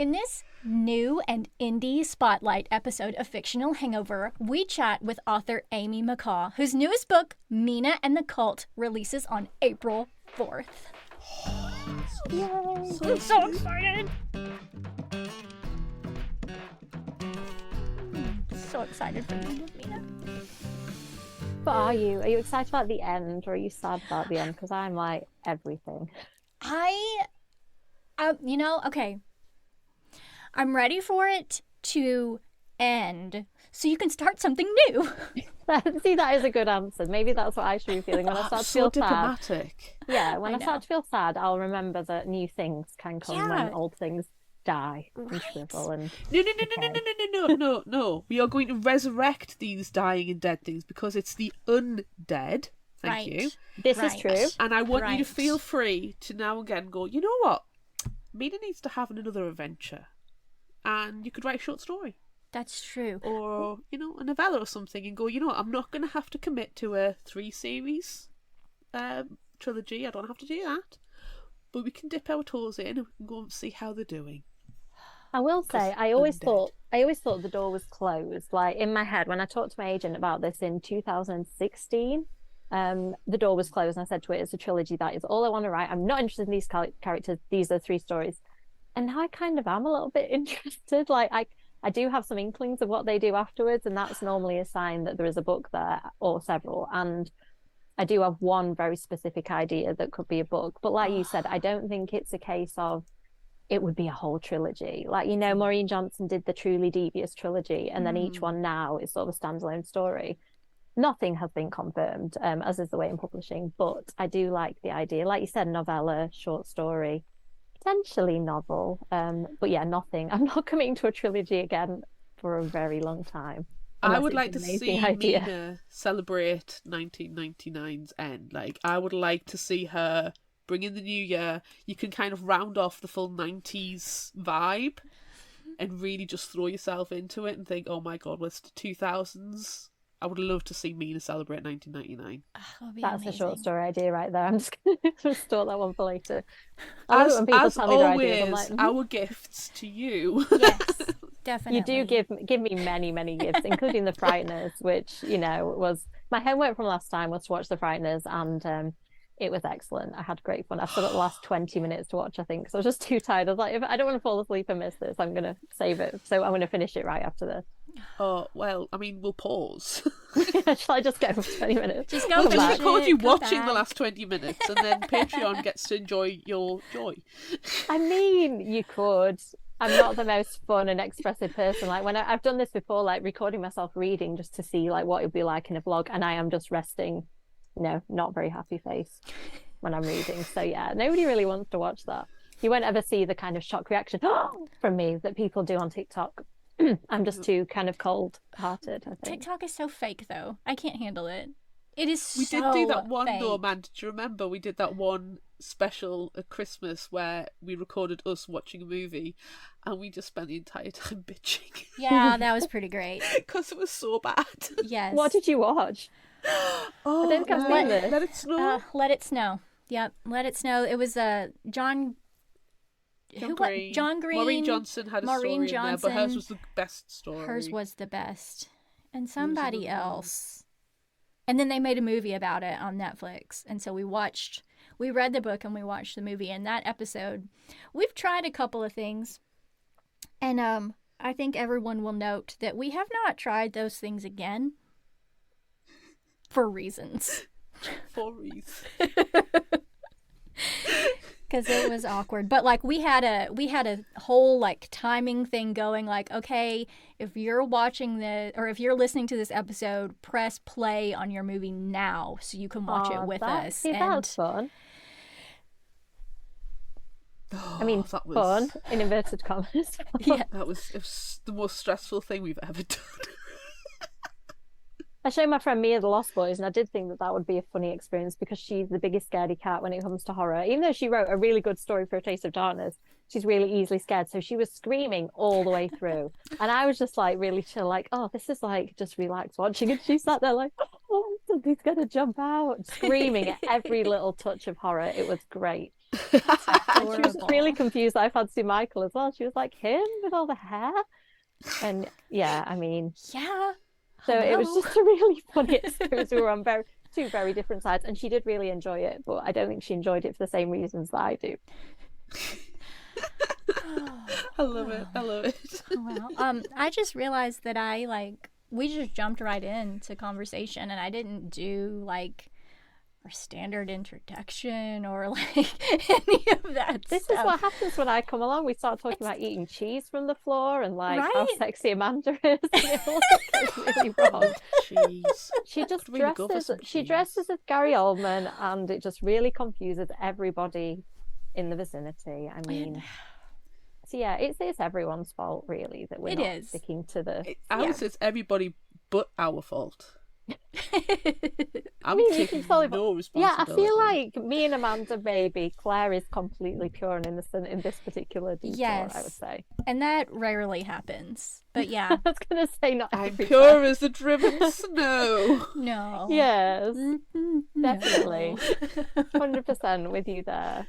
In this new and indie spotlight episode of Fictional Hangover, we chat with author Amy McCaw, whose newest book, Mina and the Cult, releases on April 4th. Yay! I'm so excited! So excited for Mina. But are you excited about the end, or are you sad about the end? Because I'm like everything. Okay. I'm ready for it to end so you can start something new. See, that is a good answer. Maybe that's what I should be feeling when I start to feel diplomatic. sad. Yeah, when I start to feel sad, I'll remember that new things can come when old things die and shrivel and No. We are going to resurrect these dying and dead things because it's the undead. Thank you. This is true. And I want you to feel free to now and again go, you know what? Mina needs to have another adventure. And you could write a short story. That's true. Or, a novella or something and go, you know what, I'm not going to have to commit to a 3-series trilogy. I don't have to do that. But we can dip our toes in and we can go and see how they're doing. I will say, I always thought the door was closed. Like, in my head, when I talked to my agent about this in 2016, the door was closed, and I said to it, it's a trilogy. That is all I want to write. I'm not interested in these characters. These are 3 stories. And now I kind of am a little bit interested. Like, I do have some inklings of what they do afterwards, and that's normally a sign that there is a book there, or several. And I do have one very specific idea that could be a book. But like you said, I don't think it's a case of it would be a whole trilogy. Like, Maureen Johnson did the Truly Devious trilogy, and then each one now is sort of a standalone story. Nothing has been confirmed, as is the way in publishing, but I do like the idea. Like you said, novella, short story, potentially novel. But yeah, nothing. I'm not committing to a trilogy again for a very long time. I would like to see Mina celebrate 1999's end. Like, I would like to see her bring in the new year. You can kind of round off the full 90s vibe and really just throw yourself into it and think, oh my god, what's the 2000s? I would love to see Mina celebrate 1999. That's amazing. A short story idea right there. I'm just going to store that one for later. As always, our gifts to you. Yes, definitely. You do give me many, many gifts, including The Frighteners, which, was... My homework from last time was to watch The Frighteners, and it was excellent. I had great fun. I've still got the last 20 minutes to watch, I think, so I was just too tired. I was like, if I don't want to fall asleep and miss this, I'm going to save it. So I'm going to finish it right after this. Oh, well, I mean, we'll pause. Shall I just go for 20 minutes? Just go. Just record you watching the last 20 minutes, and then Patreon gets to enjoy your joy. I mean, you could. I'm not the most fun and expressive person. Like, when I've done this before, like recording myself reading just to see like what it would be like in a vlog, and I am just resting, not very happy face when I'm reading. So yeah, nobody really wants to watch that. You won't ever see the kind of shock reaction from me that people do on TikTok. I'm just too kind of cold-hearted, I think. TikTok is so fake, though. I can't handle it. It is We so did do that one, fake. though, man. Did you remember? We did that one special at Christmas where we recorded us watching a movie and we just spent the entire time bitching. Yeah, that was pretty great. Because it was so bad. Yes. What did you watch? Oh, I don't think I've seen this. Let It Snow. Let It Snow. Yep, Let It Snow. It was John Green. Maureen Johnson had a story in there, but hers was the best story. Hers was the best. And somebody else. And then they made a movie about it on Netflix. And so we read the book and we watched the movie. And that episode, we've tried a couple of things. And I think everyone will note that we have not tried those things again. For reasons. For reasons. Because it was awkward. But like we had a whole like timing thing going, like, okay, if you're watching if you're listening to this episode, press play on your movie now so you can watch it with us. See, that's fun. I mean, fun in inverted commas. Yeah. It was the most stressful thing we've ever done. I showed my friend Mia the Lost Boys, and I did think that would be a funny experience because she's the biggest scaredy cat when it comes to horror. Even though she wrote a really good story for A Taste of Darkness, she's really easily scared. So she was screaming all the way through. And I was just like really chill, like, oh, this is like just relax watching. And she sat there like, oh, something's going to jump out, screaming at every little touch of horror. It was great. And she was just really Adorable. confused that I fancied Michael as well. She was like, him with all the hair? And yeah, I mean, Yeah. so it was Hello. just a really funny experience. We were on two very different sides, and she did really enjoy it, but I don't think she enjoyed it for the same reasons that I do. I love it. I love it. Well, I just realized that we just jumped right into conversation, and I didn't do like our standard introduction or like any of that This stuff. is what happens when I come along. We start talking about eating cheese from the floor and like how Right? sexy Amanda is. And it all just goes really wrong. Jeez. She just Could really go for dresses. some She cheese. dresses as Gary Oldman, and it just really confuses everybody in the vicinity. I mean, so yeah, it's everyone's fault really that we're It not is. sticking to the. I would say it's everybody but our fault. I'm mean, you taking can totally- no Yeah, responsibility. I feel like me and Amanda, maybe Claire is completely pure and innocent in this particular detour. Yes. I would say. And that rarely happens. But yeah, I was gonna say not I'm every pure time. as the driven snow. no. Yes, No. definitely. 100% with you there.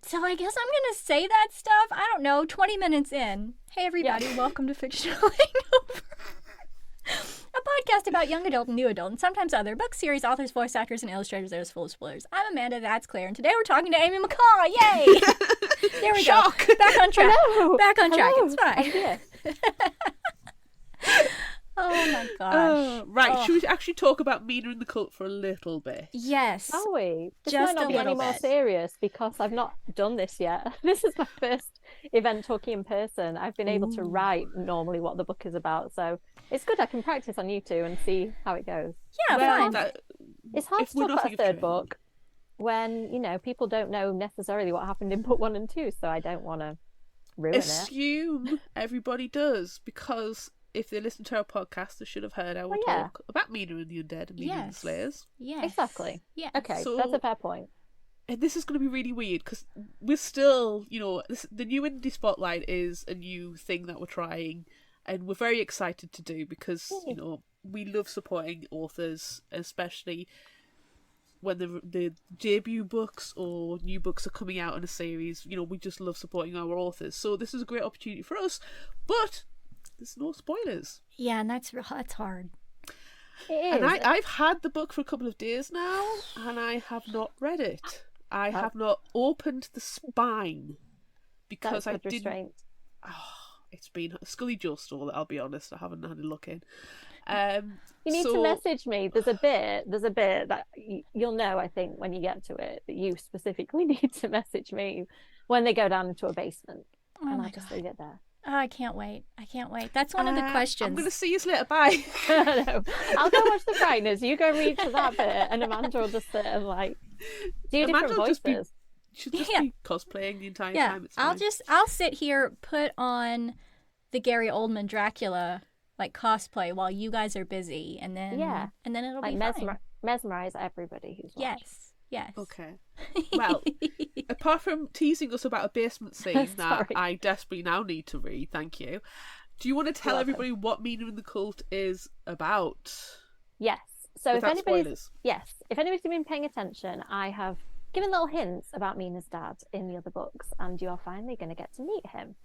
So I guess I'm gonna say that stuff. I don't know. 20 minutes in. Hey everybody, Yeah. welcome to Fictional Hangover, a podcast about young adult and new adult, and sometimes other books, series, authors, voice actors, and illustrators that is full of spoilers. I'm Amanda. That's Claire, and today we're talking to Amy McCaw. Yay! There we Shock. go. Back on track. Hello. Back on track. Hello. It's fine. I'm here. Oh my gosh. Right, Oh. should we actually talk about Mina and the cult for a little bit? Yes. Are we? This Just might not a be any little more bit. serious because I've not done this yet. This is my first event talking in person. I've been able to Ooh. write normally what the book is about, so it's good. I can practice on you two and see how it goes. Yeah, Well, fine. It's hard If to we're talk about a nothing third trained. book when people don't know necessarily what happened in book 1 and 2, so I don't want to ruin it. Assume everybody does, because if they listen to our podcast, they should have heard our Well, yeah. talk about Mina and the Undead and Mina and the Yes. Slayers. Yes. Exactly. Yeah. Okay, So- that's a fair point. And this is going to be really weird because we're still, the new indie spotlight is a new thing that we're trying, and we're very excited to do because we love supporting authors, especially when the debut books or new books are coming out in a series. We just love supporting our authors. So this is a great opportunity for us, but there's no spoilers. Yeah, and that's hard. It is. And I've had the book for a couple of days now, and I have not read it. I have not opened the spine because That's I good didn't. restraint. It's been Scully just all. I'll be honest, I haven't had a look in. You need so, to message me. There's a bit that you'll know, I think, when you get to it, that you specifically need to message me when they go down into a basement. Oh and my I'll just God. leave it there. Oh, I can't wait. That's one of the questions. I'm going to see you later. Bye. No, I'll go watch The Frighteners. You go read to that bit, and Amanda will just sit and do Amanda different will just be- voices. Should just Yeah. be cosplaying the entire Yeah, time. It's fine. I'll sit here, put on the Gary Oldman Dracula cosplay while you guys are busy, and then it'll be fine. Mesmerize everybody who's watching. Yes. Okay. Well, apart from teasing us about a basement scene that Sorry. I desperately now need to read, thank you. Do you want to tell Welcome. everybody what Mina and the Cult is about? Yes. So Without if anybody's been paying attention, I have given little hints about Mina's dad in the other books, and you are finally going to get to meet him.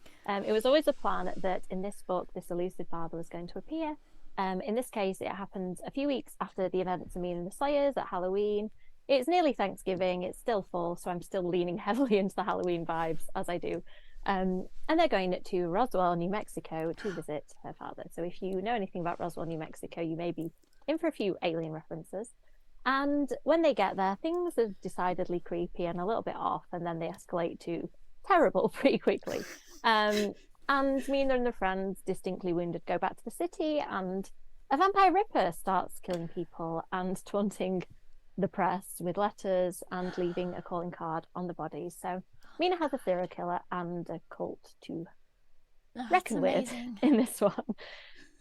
It was always a plan that in this book, this elusive father was going to appear. In this case, it happened a few weeks after the events of Mina and the Slayers at Halloween. It's nearly Thanksgiving. It's still fall, so I'm still leaning heavily into the Halloween vibes, as I do. And they're going to Roswell, New Mexico, to visit her father. So if you know anything about Roswell, New Mexico, you may be in for a few alien references. And when they get there, things are decidedly creepy and a little bit off, and then they escalate to terrible pretty quickly. And Mina and her friends, distinctly wounded, go back to the city, and a vampire ripper starts killing people and taunting the press with letters and leaving a calling card on the bodies. So Mina has a serial killer and a cult to Oh, reckon with amazing. in this one.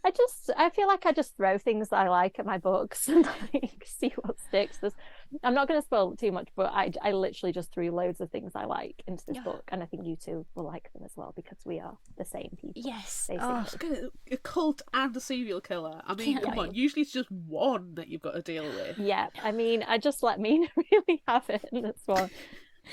I feel like I just throw things that I like at my books and like see what sticks. I'm not going to spoil too much, but I literally just threw loads of things I like into this book, and I think you two will like them as well because we are the same people. Yes. Basically. A cult and a serial killer. I mean, come on. Usually it's just one that you've got to deal with. Yeah, I mean, I just let Mina really have it in this one,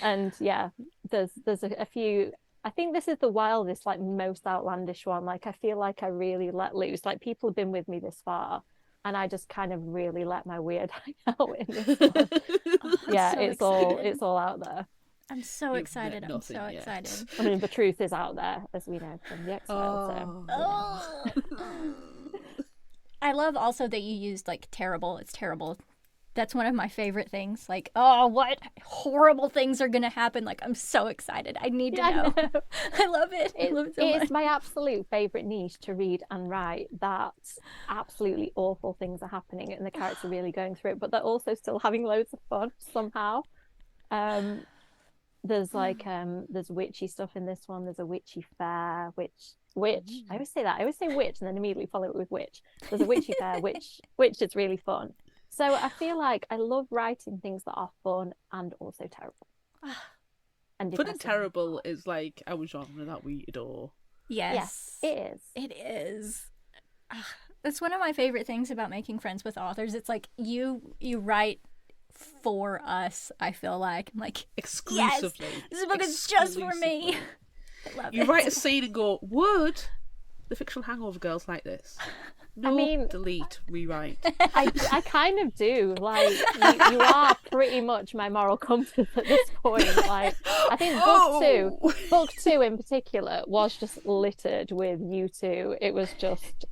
and yeah, there's a few. I think this is the wildest, like most outlandish one. Like I feel like I really let loose. Like people have been with me this far, and I just kind of really let my weird out in this one. Yeah, so it's all out there. I'm so excited. I'm so excited. I mean, the truth is out there, as we know from the X-Files. I love also that you used like terrible. It's terrible. That's one of my favorite things. Like, oh, what horrible things are going to happen. Like, I'm so excited. I need to know. I love it. I love it so much. It's my absolute favorite niche to read and write. That absolutely awful things are happening and the characters are really going through it, but they're also still having loads of fun somehow. There's like, there's witchy stuff in this one. There's a witchy fair, witch. I always say that. I always say witch and then immediately follow it with witch. There's a witchy fair, which is really fun. So I feel like I love writing things that are fun and also terrible. And fun and terrible is like our genre that we adore. Yes, it is. It is. That's one of my favorite things about making friends with authors. It's like you write for us. I feel like I'm like exclusively. Yes, this book is just for me. I love it. Write a scene and go, would the Fictional Hangover girls like this? No, I mean, delete, rewrite. I kind of do. Like, you are pretty much my moral compass at this point. Like, I think book two in particular was just littered with you two. It was just,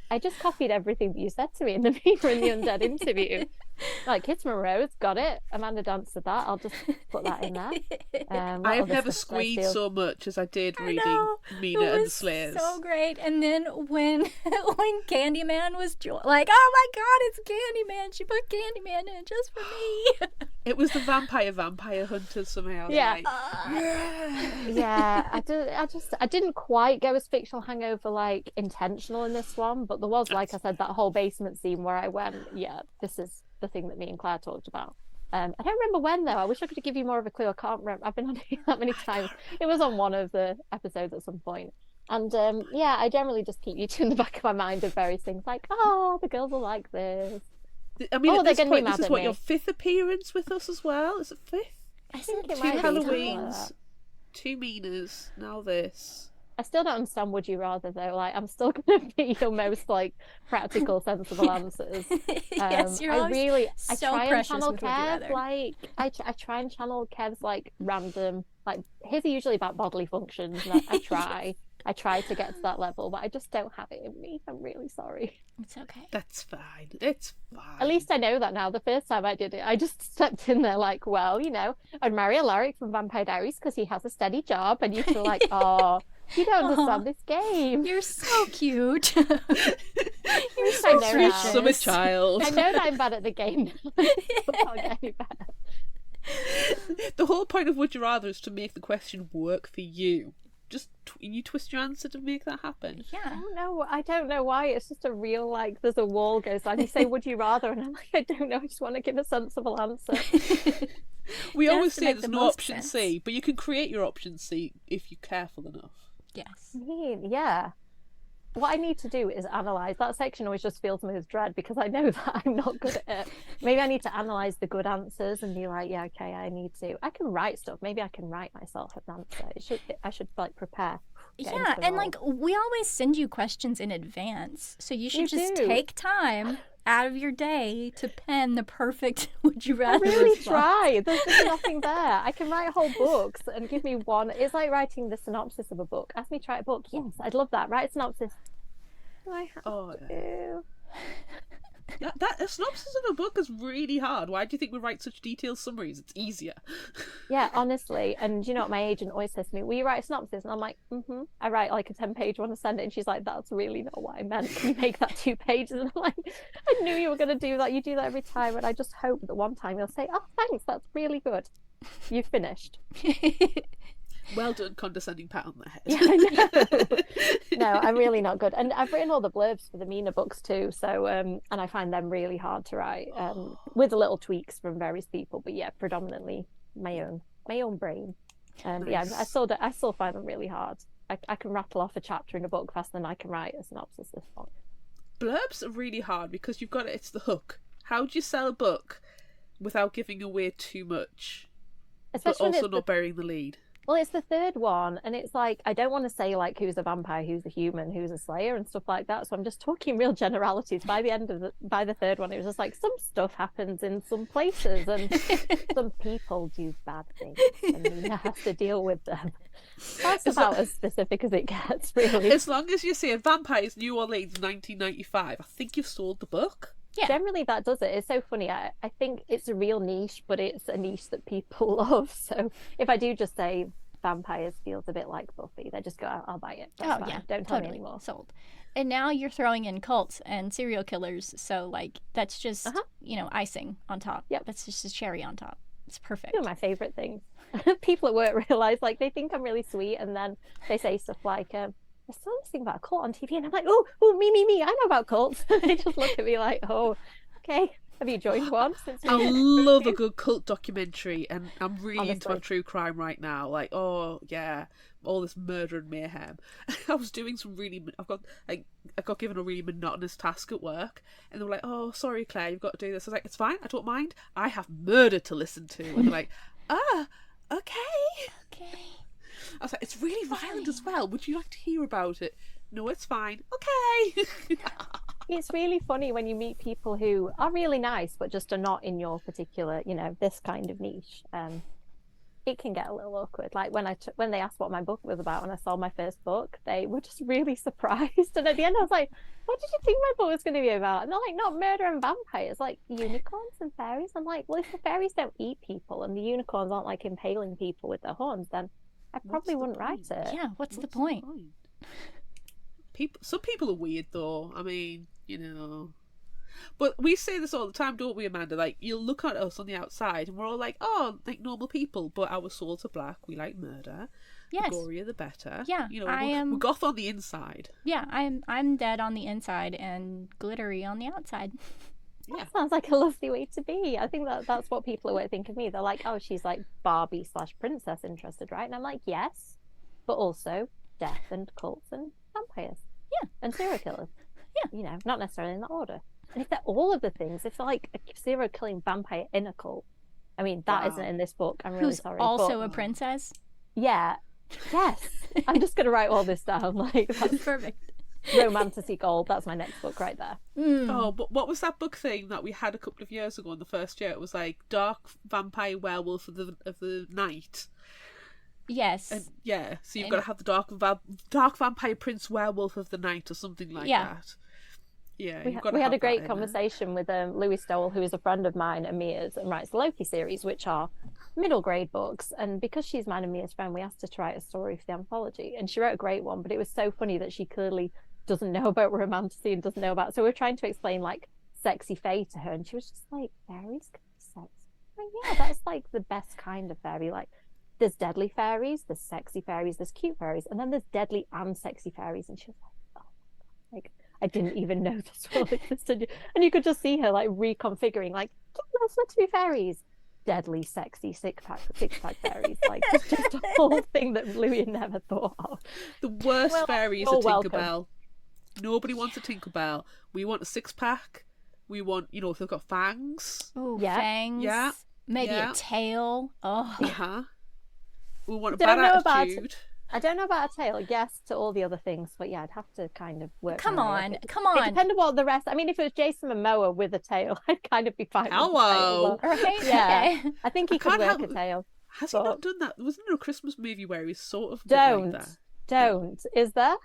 I just copied everything that you said to me in the Mina and the Undead interview. Like, Kids from Rose, got it. Amanda answered that. I'll just put that in there. I have never squeezed so much as I did reading Mina and the Slayers. So great. And then when Candyman was like, oh my God, it's Candyman. She put Candyman in just for me. It was the vampire hunters somehow. Yeah. Yeah. I didn't quite go as Fictional Hangover like intentional in this one, but there was, like I said, that whole basement scene where I went, yeah, this is the thing that me and Claire talked about. I don't remember when though. I wish I could give you more of a clue. I can't remember. I've been on here that many times. It was on one of the episodes at some point. And yeah, I generally just keep you two in the back of my mind of various things like, oh, the girls will like this. I mean, at this point, this is what, your fifth appearance with us as well? Is it fifth? I think it two might be. Halloweens, two Minas, now this. I still don't understand Would You Rather though. Like, I'm still going to be your most like practical, sensible answers. Yes, you're I try and channel Kev. Like, I try and channel Kev's like random. Like, his are usually about bodily functions. And I try to get to that level, but I just don't have it in me. I'm really sorry. It's okay. That's fine. It's fine. At least I know that now. The first time I did it, I just stepped in there like, well, you know, I'd marry Alaric from Vampire Diaries because he has a steady job, and you feel like, oh, you don't understand this game. You're so cute. You're so sweet summer child. I know that I'm bad at the game. I'll get any better. The whole point of Would You Rather is to make the question work for you. Just you twist your answer to make that happen. Yeah. I don't know why. It's just a real, like, there's a wall goes down. You say, would you rather? And I'm like, I don't know. I just want to give a sensible answer. We always say there's no option C, but you can create your option C if you're careful enough. Yes. I mean, yeah. What I need to do is analyse. That section always just fills me with dread because I know that I'm not good at it. Maybe I need to analyse the good answers and be like, yeah, okay, I can write stuff. Maybe I can write myself an answer. I should like prepare. Yeah, and like we always send you questions in advance. So you should just take time out of your day to pen the perfect would you rather. I really try. There's just nothing there. I can write whole books and give me one. It's like writing the synopsis of a book. Ask me to write a book. Yes, I'd love that. Write a synopsis. Do I have to? That a synopsis of a book is really hard. Why do you think we write such detailed summaries? It's easier. Yeah, honestly. And you know what my agent always says to me? Will you write a synopsis? And I'm like, I write like a 10-page one to send it. And she's like, that's really not what I meant. Can you make that 2 pages? And I'm like, I knew you were going to do that. You do that every time. And I just hope that one time you'll say, oh, thanks. That's really good. You've finished. Well done, condescending pat on the head. Yeah, I know. No, I'm really not good. And I've written all the blurbs for the Mina books too. So, and I find them really hard to write, with little tweaks from various people. But yeah, predominantly my own brain. Yeah, I still find them really hard. I can rattle off a chapter in a book faster than I can write a synopsis this long. Blurbs are really hard because you've got it. It's the hook. How do you sell a book without giving away too much, Especially but also not burying the lead? Well, it's the third one, and it's like I don't want to say like who's a vampire, who's a human, who's a slayer, and stuff like that. So I'm just talking real generalities. By the third one, it was just like some stuff happens in some places, and some people do bad things, and Mina has to deal with them. That's about as specific as it gets, really. As long as you say Vampires New Orleans 1995, I think you've sold the book. Yeah. Generally, that does it. It's so funny. I think it's a real niche, but it's a niche that people love. So if I do just say vampires feels a bit like Buffy, they just go, I'll buy it. That's fine. Yeah, don't tell me anymore. Sold. And now you're throwing in cults and serial killers. So like that's just icing on top. Yep. That's just a cherry on top. It's perfect. Two of my favorite things. People at work realize like they think I'm really sweet, and then they say stuff like, I saw this thing about a cult on TV, and I'm like, oh, me, I know about cults. They just look at me like, oh, okay. Have you joined one? I love a good cult documentary, and I'm really into a true crime right now. Like, oh yeah, all this murder and mayhem. I was doing I got given a really monotonous task at work, and they were like, oh, sorry, Claire, you've got to do this. I was like, it's fine, I don't mind. I have murder to listen to. And they're like, okay. I was like, it's really violent as well. Would you like to hear about it? No, it's fine. Okay. It's really funny when you meet people who are really nice, but just are not in your particular, this kind of niche. It can get a little awkward. Like when they asked what my book was about, when I saw my first book, they were just really surprised. And at the end, I was like, "What did you think my book was going to be about?" And they're like, "Not murder and vampires, like unicorns and fairies." I'm like, "Well, if the fairies don't eat people and the unicorns aren't like impaling people with their horns, then I probably wouldn't write it." Yeah, what's the point? Some people are weird though. I mean, but we say this all the time, don't we, Amanda? Like, you'll look at us on the outside and we're all like, oh, like normal people, but our souls are black. We like murder. Yes. The gorier the better. Yeah. We're goth on the inside. Yeah, I'm dead on the inside and glittery on the outside. Yeah. That sounds like a lovely way to be. I think that's what people are think of me. They're like, oh, she's like Barbie/princess interested, right? And I'm like, yes, but also death and cults and vampires. Yeah. And serial killers. Yeah. Not necessarily in that order. And if they're all of the things, if they're like a serial killing vampire in a cult, I mean, that isn't in this book. I'm really sorry. Also a princess? Yeah. Yes. I'm just going to write all this down. Like, that's perfect. Romantasy gold. That's my next book right there. Oh, but what was that book thing that we had a couple of years ago in the first year? It was like Dark Vampire Werewolf of the Night. Yes. And so you've got to have the Dark Vampire Prince Werewolf of the Night or something like that. Yeah, we had a great conversation with Louis Stowell, who is a friend of mine and Mia's, and writes the Loki series, which are middle grade books. And because she's mine and Mia's friend, we asked her to write a story for the anthology, and she wrote a great one. But it was so funny that she clearly doesn't know about romantasy and doesn't know about. So we're trying to explain like sexy fae to her, and she was just like, fairies can be sexy. Like, yeah, that's like the best kind of fairy. Like, there's deadly fairies, there's sexy fairies, there's cute fairies, and then there's deadly and sexy fairies. And she was like, oh, like, I didn't even know this world existed. And you could just see her like reconfiguring, like, that's meant to be fairies. Deadly, sexy, six-pack fairies. Like, it's just a whole thing that Louis never thought of. The worst fairy is a Tinkerbell. Nobody wants a Tinkerbell. We want a six-pack. We want, if they've got fangs. Oh, fangs. Yeah. Maybe a tail. Oh. Uh-huh. We want a bad attitude. I don't know about a tail, yes, to all the other things, but yeah, I'd have to kind of work. Come on. It depends on what the rest. I mean, if it was Jason Momoa with a tail, I'd kind of be fine. Hello. With the tail, right? Yeah. Okay. I think he could work a tail. Has he not done that? Wasn't there a Christmas movie where he's sort of don't like that? Don't. Is there?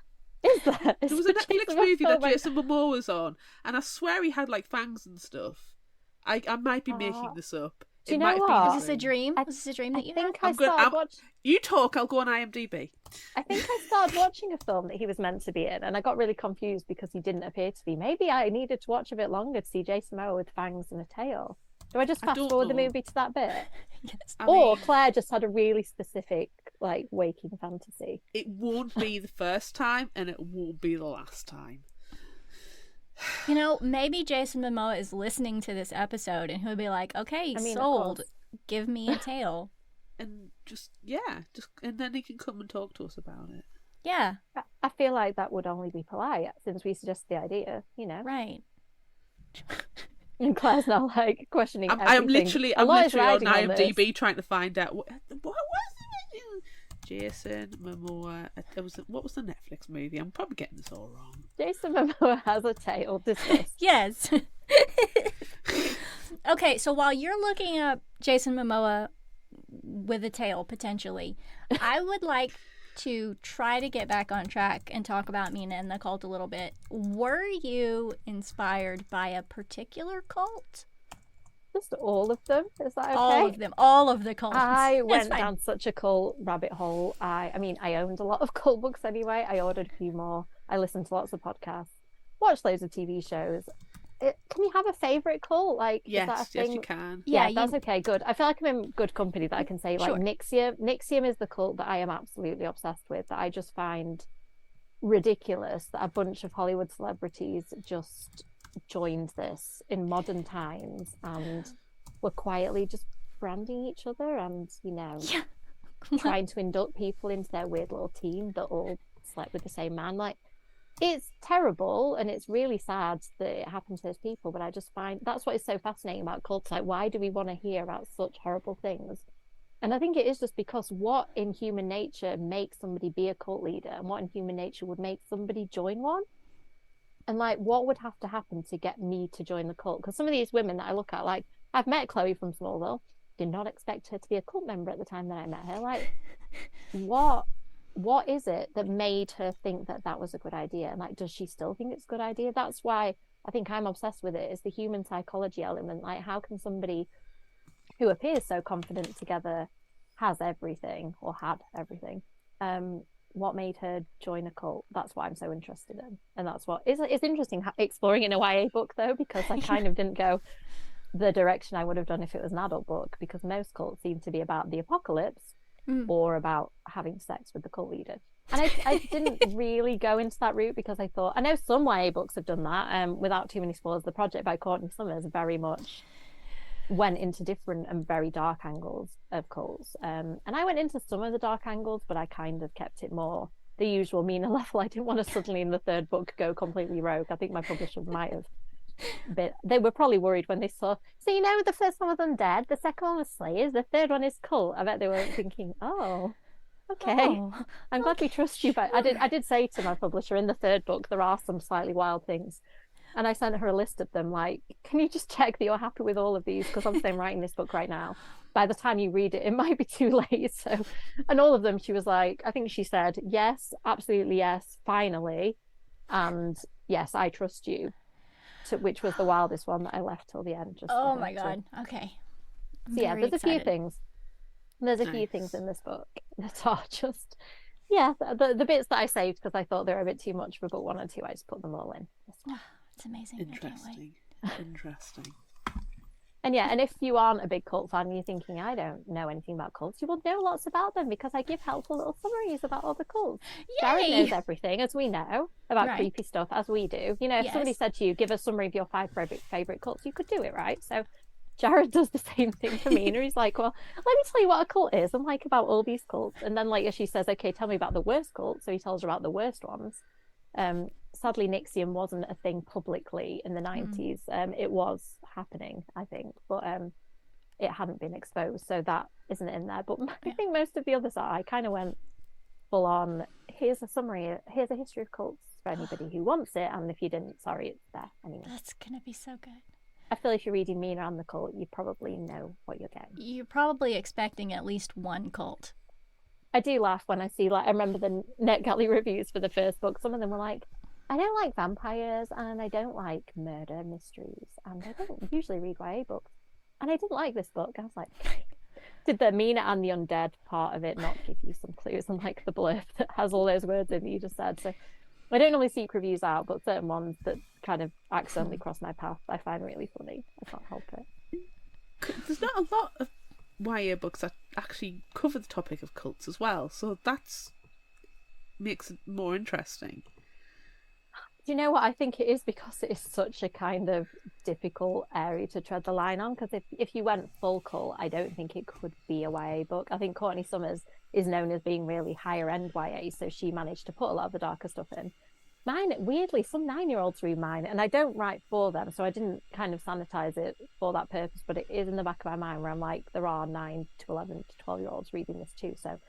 Is there? There was a Netflix movie that Jason Momoa was on, and I swear he had like fangs and stuff. I might be making this up. Do you know what? Was this a dream? Was this a dream that you had? You talk, I'll go on IMDb. I think I started watching a film that he was meant to be in, and I got really confused because he didn't appear to be. Maybe I needed to watch a bit longer to see Jason Momoa with fangs and a tail. Do I just fast forward the know. movie to that bit? Yes. Or Claire just had a really specific, like, waking fantasy. It won't be the first time, and it won't be the last time. You know, maybe Jason Momoa is listening to this episode and he'll be like, okay, sold. Give me a tale. And and then he can come and talk to us about it. Yeah. I feel like that would only be polite since we suggested the idea, you know? Right. And Claire's now like questioning everything. I'm literally on IMDb trying to find out what was it? Jason Momoa. What was the Netflix movie? I'm probably getting this all wrong. Jason Momoa has a tail. Discuss. Yes. Okay, so while you're looking up Jason Momoa with a tail, potentially, I would like to try to get back on track and talk about Mina and the cult a little bit. Were you inspired by a particular cult? Just all of them? Is that okay? All of them. All of the cults. I went down such a cult rabbit hole. I mean, I owned a lot of cult books anyway. I ordered a few more. I listened to lots of podcasts. Watched loads of TV shows. Can you have a favourite cult? Like, yes, is that a thing? Yes, you can. Yeah, that's okay. Good. I feel like I'm in good company that I can say, like, sure. Nixium is the cult that I am absolutely obsessed with, that I just find ridiculous that a bunch of Hollywood celebrities just joined this in modern times and were quietly just branding each other and, you know, trying to induct people into their weird little team that all slept with the same man. Like, it's terrible and it's really sad that it happened to those people, but I just find that's what is so fascinating about cults. Like, why do we want to hear about such horrible things? And I think it is just because what in human nature makes somebody be a cult leader, and what in human nature would make somebody join one? And like, what would have to happen to get me to join the cult? Because some of these women that I look at, like, I've met Chloe from Smallville, did not expect her to be a cult member at the time that I met her. Like, what is it that made her think that that was a good idea? And like, does she still think it's a good idea? That's why I think I'm obsessed with it, is the human psychology element. Like, how can somebody who appears so confident together has everything, or had everything, what made her join a cult? That's what I'm so interested in. And that's what it's interesting exploring in a YA book, though, because I kind of didn't go the direction I would have done if it was an adult book, because most cults seem to be about the apocalypse or about having sex with the cult leader. And I didn't really go into that route because I thought, I know some YA books have done that, without too many spoilers. The Project by Courtney Summers very much went into different and very dark angles of cults. And I went into some of the dark angles, but I kind of kept it more the usual Mina level. I didn't want to suddenly in the third book go completely rogue. I think my publisher might have. But they were probably worried when they saw, so you know, the first one was undead, the second one was slayers, the third one is cult. I bet they were thinking, oh, okay, I'm glad we trust you. But I did say to my publisher, in the third book there are some slightly wild things, and I sent her a list of them, like, can you just check that you're happy with all of these, because obviously I'm writing this book right now. By the time you read it, it might be too late. So, and all of them, she was like, I think she said, yes, absolutely, yes, finally, and yes, I trust you. Which was the wildest one that I left till the end. Just oh my god! Okay. So yeah, there's excited. A few things. There's a few things in this book that are just, the bits that I saved because I thought they were a bit too much for book 1 and 2. I just put them all in. It's amazing. Interesting. And if you aren't a big cult fan and you're thinking, I don't know anything about cults, you will know lots about them because I give helpful little summaries about all the cults. Jared knows everything, as we know, about creepy stuff, as we do. You know, if somebody said to you, give a summary of your 5 favourite cults, you could do it, right? So Jared does the same thing for me. And he's like, well, let me tell you what a cult is. I'm like, about all these cults. And then later she says, okay, tell me about the worst cult. So he tells her about the worst ones. Sadly, Nixium wasn't a thing publicly in the 90s. It was happening, I think, but it hadn't been exposed, so that isn't in there. But I think most of the others are. I kind of went full on, here's a summary, here's a history of cults for anybody who wants it, and if you didn't, sorry, it's there anyway. That's gonna be so good. I feel if you're reading Mina and the cult, you probably know what you're getting. You're probably expecting at least one cult. I do laugh when I see, like, I remember the NetGalley reviews for the first book. Some of them were like, I don't like vampires and I don't like murder mysteries and I don't usually read YA books and I didn't like this book. I was like, did the Mina and the undead part of it not give you some clues, unlike the blurb that has all those words in that you just said? So I don't normally seek reviews out, but certain ones that kind of accidentally cross my path I find really funny. I can't help it. there's not a lot of YA books that actually cover the topic of cults as well, so that's makes it more interesting. Do you know what? I think it is because it is such a kind of difficult area to tread the line on. Because if you went full cult, I don't think it could be a YA book. I think Courtney Summers is known as being really higher end YA, so she managed to put a lot of the darker stuff in. Mine, weirdly, some 9-year-olds read mine, and I don't write for them, so I didn't kind of sanitize it for that purpose. But it is in the back of my mind where I'm like, there are 9 to 11 to 12-year-olds reading this too, so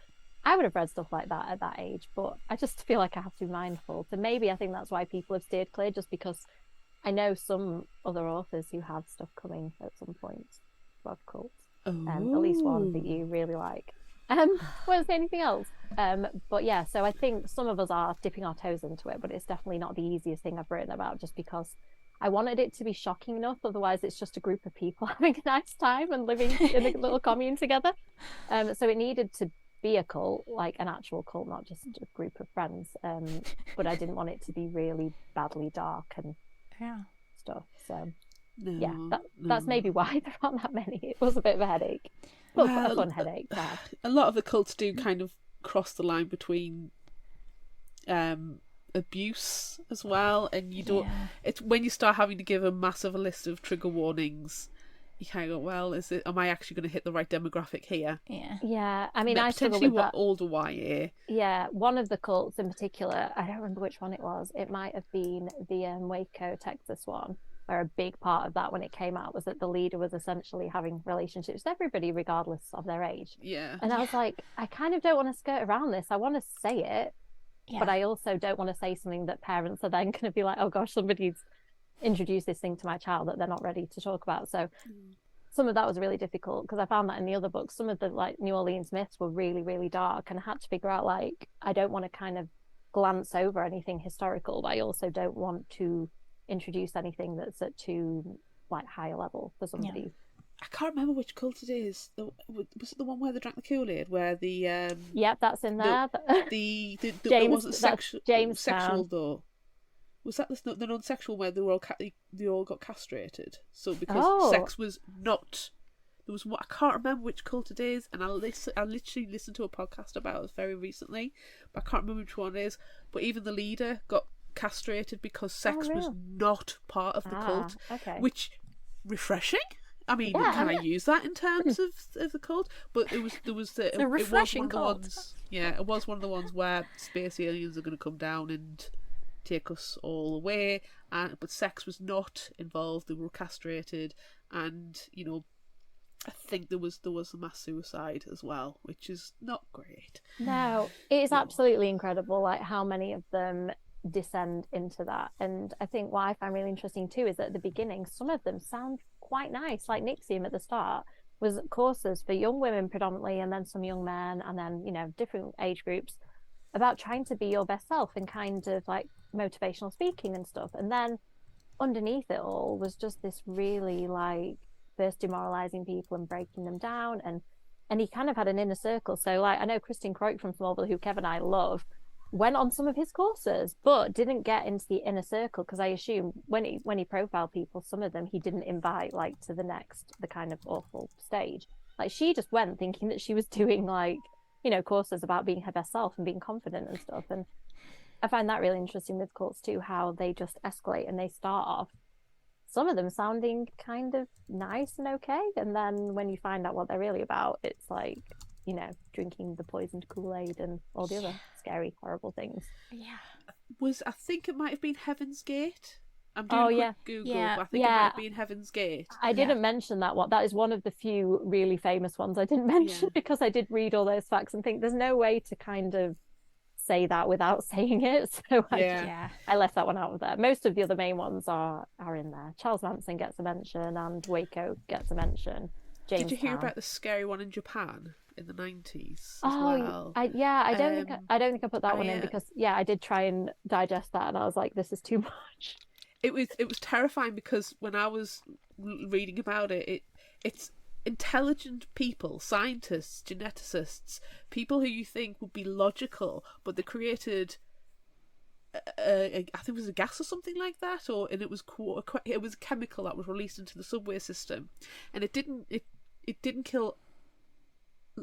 I would have read stuff like that at that age, but I just feel like I have to be mindful. So maybe I think that's why people have steered clear, just because I know some other authors who have stuff coming at some point about cults. At least one that you really like. Won't say anything else. But yeah, so I think some of us are dipping our toes into it, but it's definitely not the easiest thing I've written about, just because I wanted it to be shocking enough. Otherwise, it's just a group of people having a nice time and living in a little commune together. So it needed to be a cult, like an actual cult, not just a group of friends. But I didn't want it to be really badly dark and stuff. So that's maybe why there aren't that many. It was a bit of a headache. Well, a fun headache. A lot of the cults do kind of cross the line between abuse as well, and you don't. It's when you start having to give a massive list of trigger warnings. You kind of go, well, am I actually going to hit the right demographic here? Yeah. I mean, I struggle potentially with that. Older YA. Yeah, one of the cults in particular, I don't remember which one it was. It might have been the Waco, Texas one, where a big part of that when it came out was that the leader was essentially having relationships with everybody regardless of their age. Yeah. And I was like, I kind of don't want to skirt around this. I want to say it, but I also don't want to say something that parents are then going to be like, oh gosh, somebody's introduced this thing to my child that they're not ready to talk about. So some of that was really difficult, because I found that in the other books, some of the like New Orleans myths were really, really dark, and I had to figure out, like, I don't want to kind of glance over anything historical, but I also don't want to introduce anything that's at too like high a level for somebody. I can't remember which cult it is. Was it the one where they drank the Kool-Aid? Where the Yep, that's in there. The James, it wasn't sexual Town. though. Was that the non-sexual where they all got castrated? So because sex was not, there was what I can't remember which cult it is, and I literally listened to a podcast about it very recently, but I can't remember which one it is. But even the leader got castrated because sex was not part of the cult, which refreshing. I mean, can I use that in terms of the cult? But it was a refreshing cult. It was one of the ones where space aliens are going to come down and take us all away, but sex was not involved. They were castrated, and I think there was a mass suicide as well, which is not great. No, it is absolutely incredible, like how many of them descend into that. And I think what I find really interesting too is that at the beginning, some of them sound quite nice, like Nixium at the start was courses for young women predominantly, and then some young men, and then different age groups, about trying to be your best self and kind of like motivational speaking and stuff. And then underneath it all was just this really like first demoralizing people and breaking them down, and he kind of had an inner circle. So like I know Christine Croik from Smallville, who Kev and I love, went on some of his courses but didn't get into the inner circle, because I assume when he profiled people, some of them he didn't invite like to the kind of awful stage. Like she just went thinking that she was doing like courses about being her best self and being confident and stuff. And I find that really interesting with cults too, how they just escalate and they start off, some of them sounding kind of nice and okay, and then when you find out what they're really about, it's like drinking the poisoned Kool-Aid and all the other scary, horrible things. I think it might have been Heaven's Gate. I'm doing a quick Google, but I think it might have been Heaven's Gate. I didn't mention that one. That is one of the few really famous ones I didn't mention because I did read all those facts and think there's no way to kind of say that without saying it. So I left that one out of there. Most of the other main ones are in there. Charles Manson gets a mention and Waco gets a mention. Did you hear about the scary one in Japan in the 90s as well? I don't think I put that one in because I did try and digest that and I was like, this is too much. It was terrifying because when I was reading about it's intelligent people, scientists, geneticists, people who you think would be logical, but they created I think it was a gas or something like that, and it was a chemical that was released into the subway system, and it didn't kill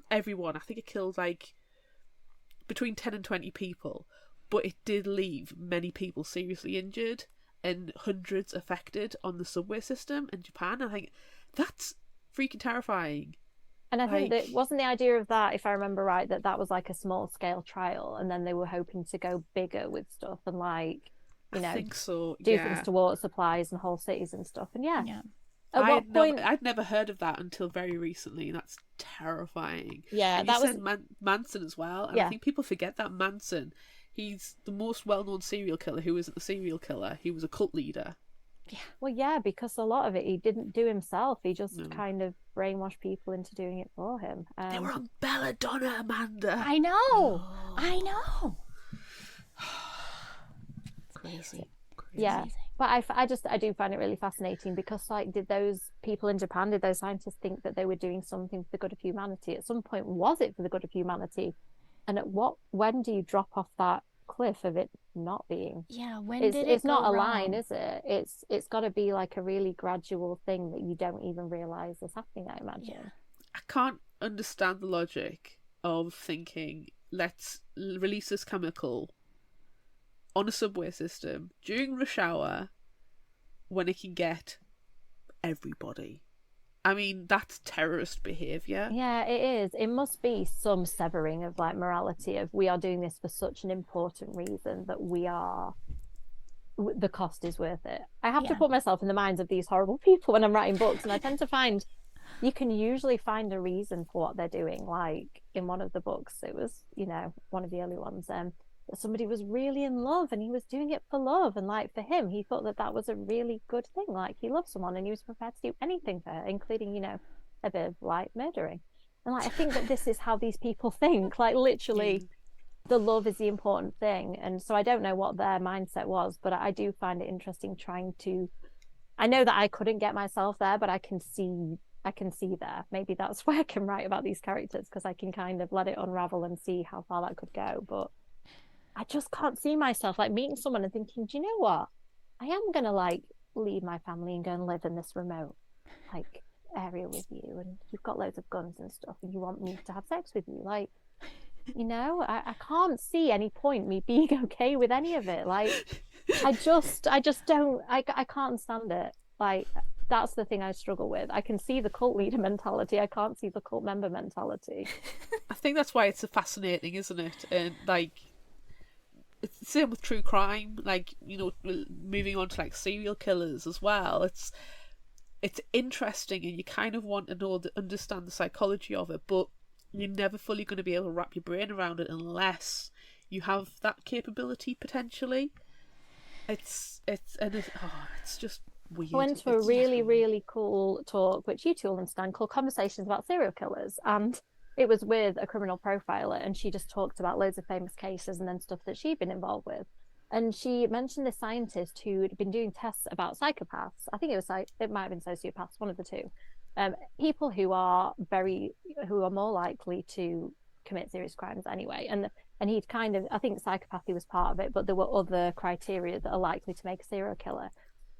everyone. I think it killed like between 10 and 20 people, but it did leave many people seriously injured and hundreds affected on the subway system in Japan. I think that's freaking terrifying. And I think that wasn't the idea of that, if I remember right, that was like a small scale trial, and then they were hoping to go bigger with stuff and like, you know, I think so, do things to water supplies and whole cities and stuff. And yeah. At what point? I'd never heard of that until very recently, and that's terrifying. Yeah, and that you was said Manson as well, and I think people forget that Manson, he's the most well-known serial killer who isn't a serial killer. He was a cult leader. Yeah, well, yeah, because a lot of it he didn't do himself. He just kind of brainwashed people into doing it for him. They were on belladonna, Amanda. I know. I know. Crazy. Yeah, but I do find it really fascinating because, like, did those people in Japan, did those scientists think that they were doing something for the good of humanity? At some point, was it for the good of humanity? And when do you drop off that cliff of it not being? Yeah, it's not a line, is it? It's got to be like a really gradual thing that you don't even realize is happening, I imagine. I can't understand the logic of thinking, let's release this chemical on a subway system during rush hour when it can get everybody. I mean, that's terrorist behaviour. Yeah, it is. It must be some severing of like morality of we are doing this for such an important reason that the cost is worth it. I have to put myself in the minds of these horrible people when I'm writing books, and I tend to find you can usually find a reason for what they're doing. Like in one of the books, it was, you know, one of the early ones, somebody was really in love and he was doing it for love, and like for him he thought that was a really good thing. Like he loved someone and he was prepared to do anything for her, including, you know, a bit of like murdering. And like I think that this is how these people think, like literally the love is the important thing. And so I don't know what their mindset was, but I do find it interesting I know that I couldn't get myself there, but I can see there. Maybe that's why I can write about these characters, because I can kind of let it unravel and see how far that could go. But I just can't see myself like meeting someone and thinking, do you know what? I am going to like leave my family and go and live in this remote like area with you, and you've got loads of guns and stuff and you want me to have sex with you. Like, you know, I can't see any point me being okay with any of it. Like, I just don't, I can't stand it. Like, that's the thing I struggle with. I can see the cult leader mentality. I can't see the cult member mentality. I think that's why it's fascinating, isn't it? And like, it's the same with true crime, like, you know, moving on to like serial killers as well. It's interesting, and you kind of want to understand the psychology of it, but you're never fully going to be able to wrap your brain around it unless you have that capability potentially. It's just weird. I went to a really cool talk, which you two will understand, called Conversations About Serial Killers, and it was with a criminal profiler, and she just talked about loads of famous cases and then stuff that she'd been involved with. And she mentioned this scientist who'd been doing tests about psychopaths. I think it might have been sociopaths, one of the two. People who are more likely to commit serious crimes anyway. And he'd kind of, I think psychopathy was part of it, but there were other criteria that are likely to make a serial killer.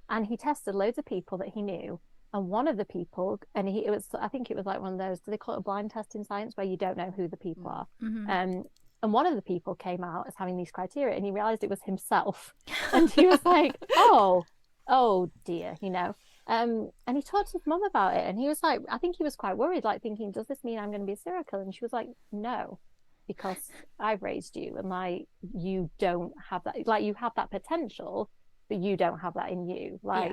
And he tested loads of people that he knew. And one of the people, I think it was like one of those, do they call it a blind test in science, where you don't know who the people are? Mm-hmm. And one of the people came out as having these criteria, and he realized it was himself. And he was like, oh dear, you know. And he talked to his mum about it, and he was like, I think he was quite worried, like thinking, does this mean I'm going to be a serial killer? And she was like, no, because I've raised you, and like, you don't have that, like, you have that potential, but you don't have that in you. Like,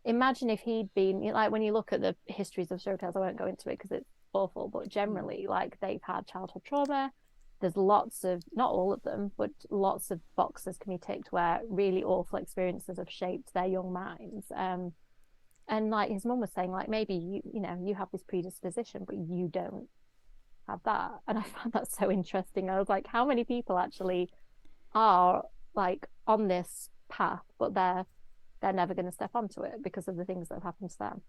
imagine if he'd been, like, when you look at the histories of serial killers, I won't go into it because it's awful, but generally, like, they've had childhood trauma. There's lots of, not all of them, but lots of boxes can be ticked where really awful experiences have shaped their young minds. And like his mum was saying, like, maybe you know, you have this predisposition, but you don't have that. And I found that so interesting. I was like, how many people actually are like on this path, but they're never going to step onto it because of the things that have happened to them.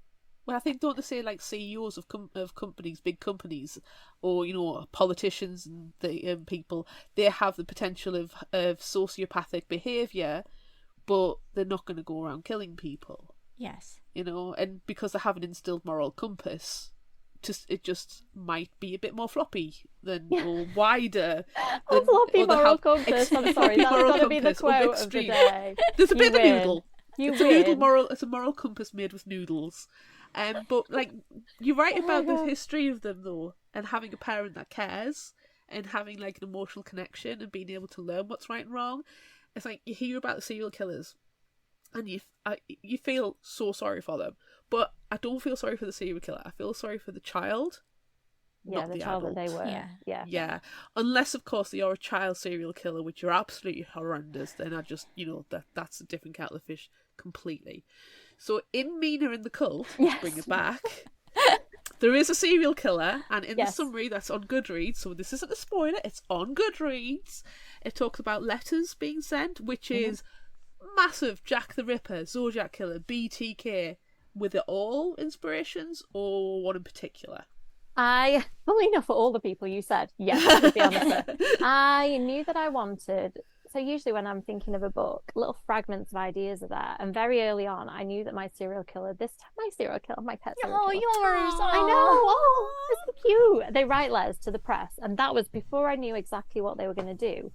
Well, I think don't they say like CEOs of companies, big companies, or politicians and the people, they have the potential of sociopathic behaviour, but they're not going to go around killing people. Yes. And because they have an instilled moral compass, it just might be a bit more floppy or wider. A floppy moral compass. I'm sorry, that's got to be the quote of the day. There's a bit of a noodle. It's a moral compass made with noodles. But like you're right about the history of them though, and having a parent that cares and having like an emotional connection and being able to learn what's right and wrong. It's like you hear about the serial killers, and you feel so sorry for them, but I don't feel sorry for the serial killer. I feel sorry for the child. Yeah, the child adult. that they were. Yeah. Unless of course they are a child serial killer, which are absolutely horrendous. Then I just that's a different kettle of fish completely. So in Mina and the Cult, yes. bring it back. There is a serial killer, and in the summary that's on Goodreads, so this isn't a spoiler, it's on Goodreads. It talks about letters being sent, which is massive Jack the Ripper, Zodiac Killer, BTK. Were they all inspirations or one in particular? Funnily enough, for all the people you said, yes, to be honest. I knew that I wanted. So usually when I'm thinking of a book, little fragments of ideas are there. And very early on, I knew that my pet serial killer, my pet serial killer. Yours. I know. Oh, it's so cute. They write letters to the press. And that was before I knew exactly what they were going to do.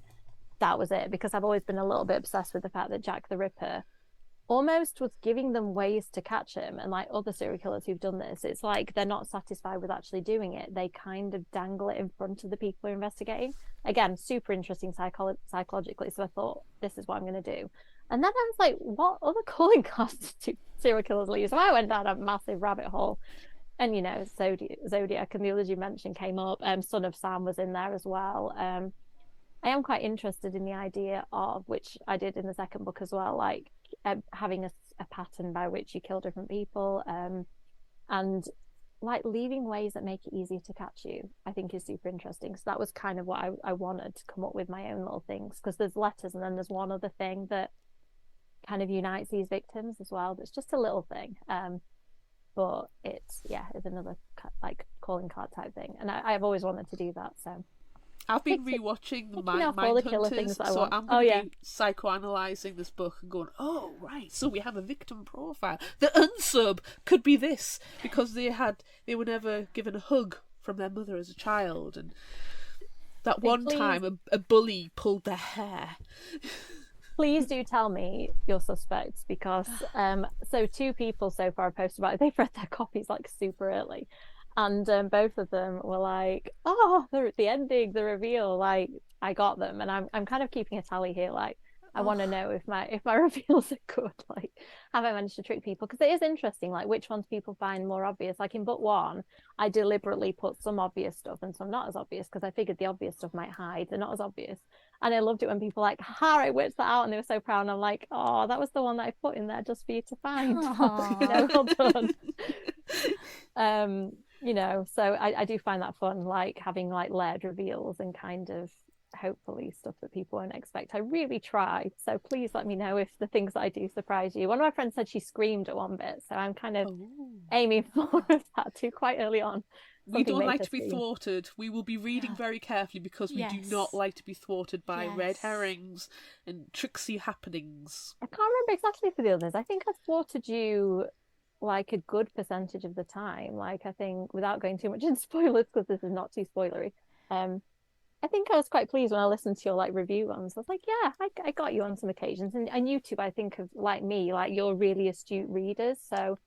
That was it. Because I've always been a little bit obsessed with the fact that Jack the Ripper almost was giving them ways to catch him. And like other serial killers who've done this, it's like they're not satisfied with actually doing it. They kind of dangle it in front of the people who are investigating. Again, super interesting psychologically. So I thought, this is what I'm going to do. And then I was like, what other calling cards do serial killers leave? So I went down a massive rabbit hole. And, Zodiac and the others you mentioned came up. Son of Sam was in there as well. I am quite interested in the idea of, which I did in the second book as well, like having a pattern by which you kill different people, and like leaving ways that make it easier to catch you, I think is super interesting. So that was kind of what I wanted to come up with my own little things, because there's letters and then there's one other thing that kind of unites these victims as well. That's just a little thing, but it's another like calling card type thing, and I've always wanted to do that. So I've been rewatching the Mindhunters, so I'm going to be psychoanalyzing this book and going, oh, right, so we have a victim profile. The unsub could be this, because they were never given a hug from their mother as a child, and that time a bully pulled their hair. Please do tell me your suspects, because so 2 people so far have posted about it. They've read their copies like super early. And both of them were like, oh, the ending, the reveal, like I got them. And I'm kind of keeping a tally here, like I want to know if my reveals are good, like have I managed to trick people? Because it is interesting, like which ones people find more obvious. Like in book 1, I deliberately put some obvious stuff and some not as obvious, because I figured the obvious stuff might hide, they're not as obvious. And I loved it when people were like, I worked that out, and they were so proud. And I'm like, oh, that was the one that I put in there just for you to find. Well done. So I do find that fun, like having like layered reveals and kind of hopefully stuff that people won't expect. I really try, so please let me know if the things that I do surprise you. One of my friends said she screamed at one bit, so I'm kind of aiming for more of that too quite early on. We don't like to be thwarted. We will be reading very carefully, because we do not like to be thwarted by red herrings and tricksy happenings. I can't remember exactly for the others. I think I've thwarted you like a good percentage of the time. Like I think, without going too much into spoilers, because this is not too spoilery, I think I was quite pleased when I listened to your like review ones. I was like, yeah, I got you on some occasions, and you two, I think, of like me, like you're really astute readers, so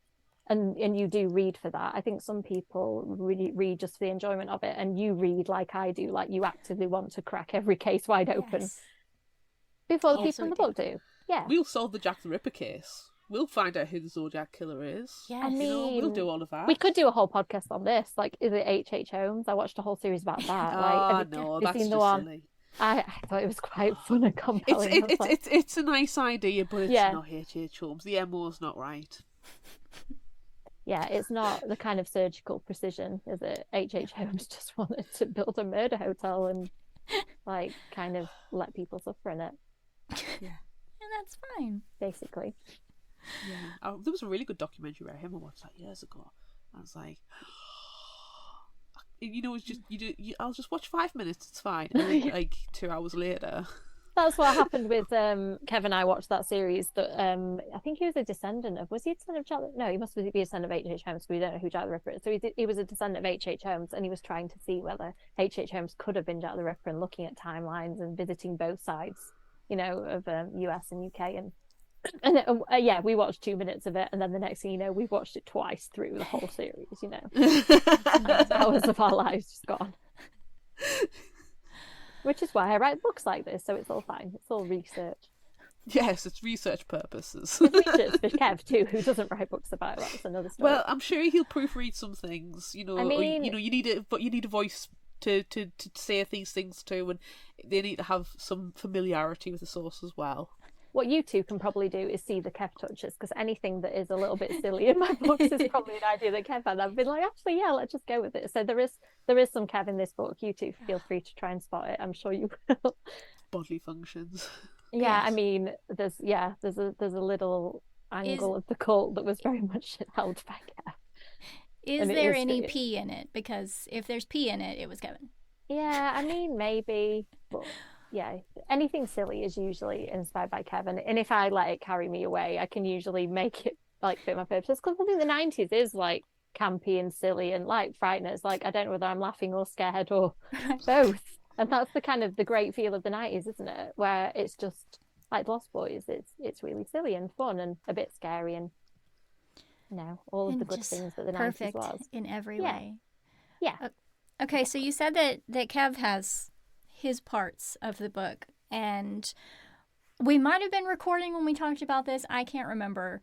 and you do read for that. I think some people really read just for the enjoyment of it, and you read like I do, like you actively want to crack every case wide open before the people in the book do. Yeah, we'll solve the Jack the Ripper case. We'll find out who the Zodiac Killer is. Yes. I mean, we'll do all of that. We could do a whole podcast on this. Like, is it H.H. Holmes? I watched a whole series about that. That's just silly. I thought it was quite fun and compelling. It's a nice idea, but it's not H.H. Holmes. The MO's not right. Yeah, it's not the kind of surgical precision, is it? H.H. Holmes just wanted to build a murder hotel and like kind of let people suffer in it. Yeah, that's fine. Basically. Yeah, there was a really good documentary about him I watched like years ago. I was like, it's just I'll just watch 5 minutes. It's fine. And then, like 2 hours later. That's what happened with Kev and I watched that series that I think he was a descendant of, was he a descendant of Jack? No, he must be a descendant of H.H. Holmes, but we don't know who Jack the Ripper is. So he was a descendant of H.H. Holmes, and he was trying to see whether H.H. Holmes could have been Jack the Ripper, and looking at timelines and visiting both sides, of US and UK. And yeah, we watched 2 minutes of it, and then the next thing you know, we've watched it twice through the whole series, hours of our lives just gone. Which is why I write books like this, so it's all fine. It's all research. Yes, it's research purposes. It's research for Kev too, who doesn't write books about it. That's another story. Well, I'm sure he'll proofread some things. You need a voice to say these things too, and they need to have some familiarity with the source as well. What you two can probably do is see the Kev touches, because anything that is a little bit silly in my books is probably an idea that Kev had. I've been like, actually, yeah, let's just go with it. So there is some Kev in this book. You two feel free to try and spot it. I'm sure you will. Bodily functions. Yeah, Yes. I mean, there's a little angle of the cult that was very much held by Kev. Is there any pee in it? Because if there's pee in it, it was Kevin. Yeah, I mean, maybe, but yeah, anything silly is usually inspired by Kevin. And if I let it carry me away, I can usually make it like fit my purposes. Because I think the 90s is like campy and silly and like frightening. It's like I don't know whether I'm laughing or scared or both. And that's the kind of the great feel of the 90s, isn't it? Where it's just like Lost Boys. It's really silly and fun and a bit scary and all of And the good just things that the 90s perfect was. in every Yeah. way. Yeah. Okay, so you said that Kev has his parts of the book, and we might have been recording when we talked about this. I can't remember.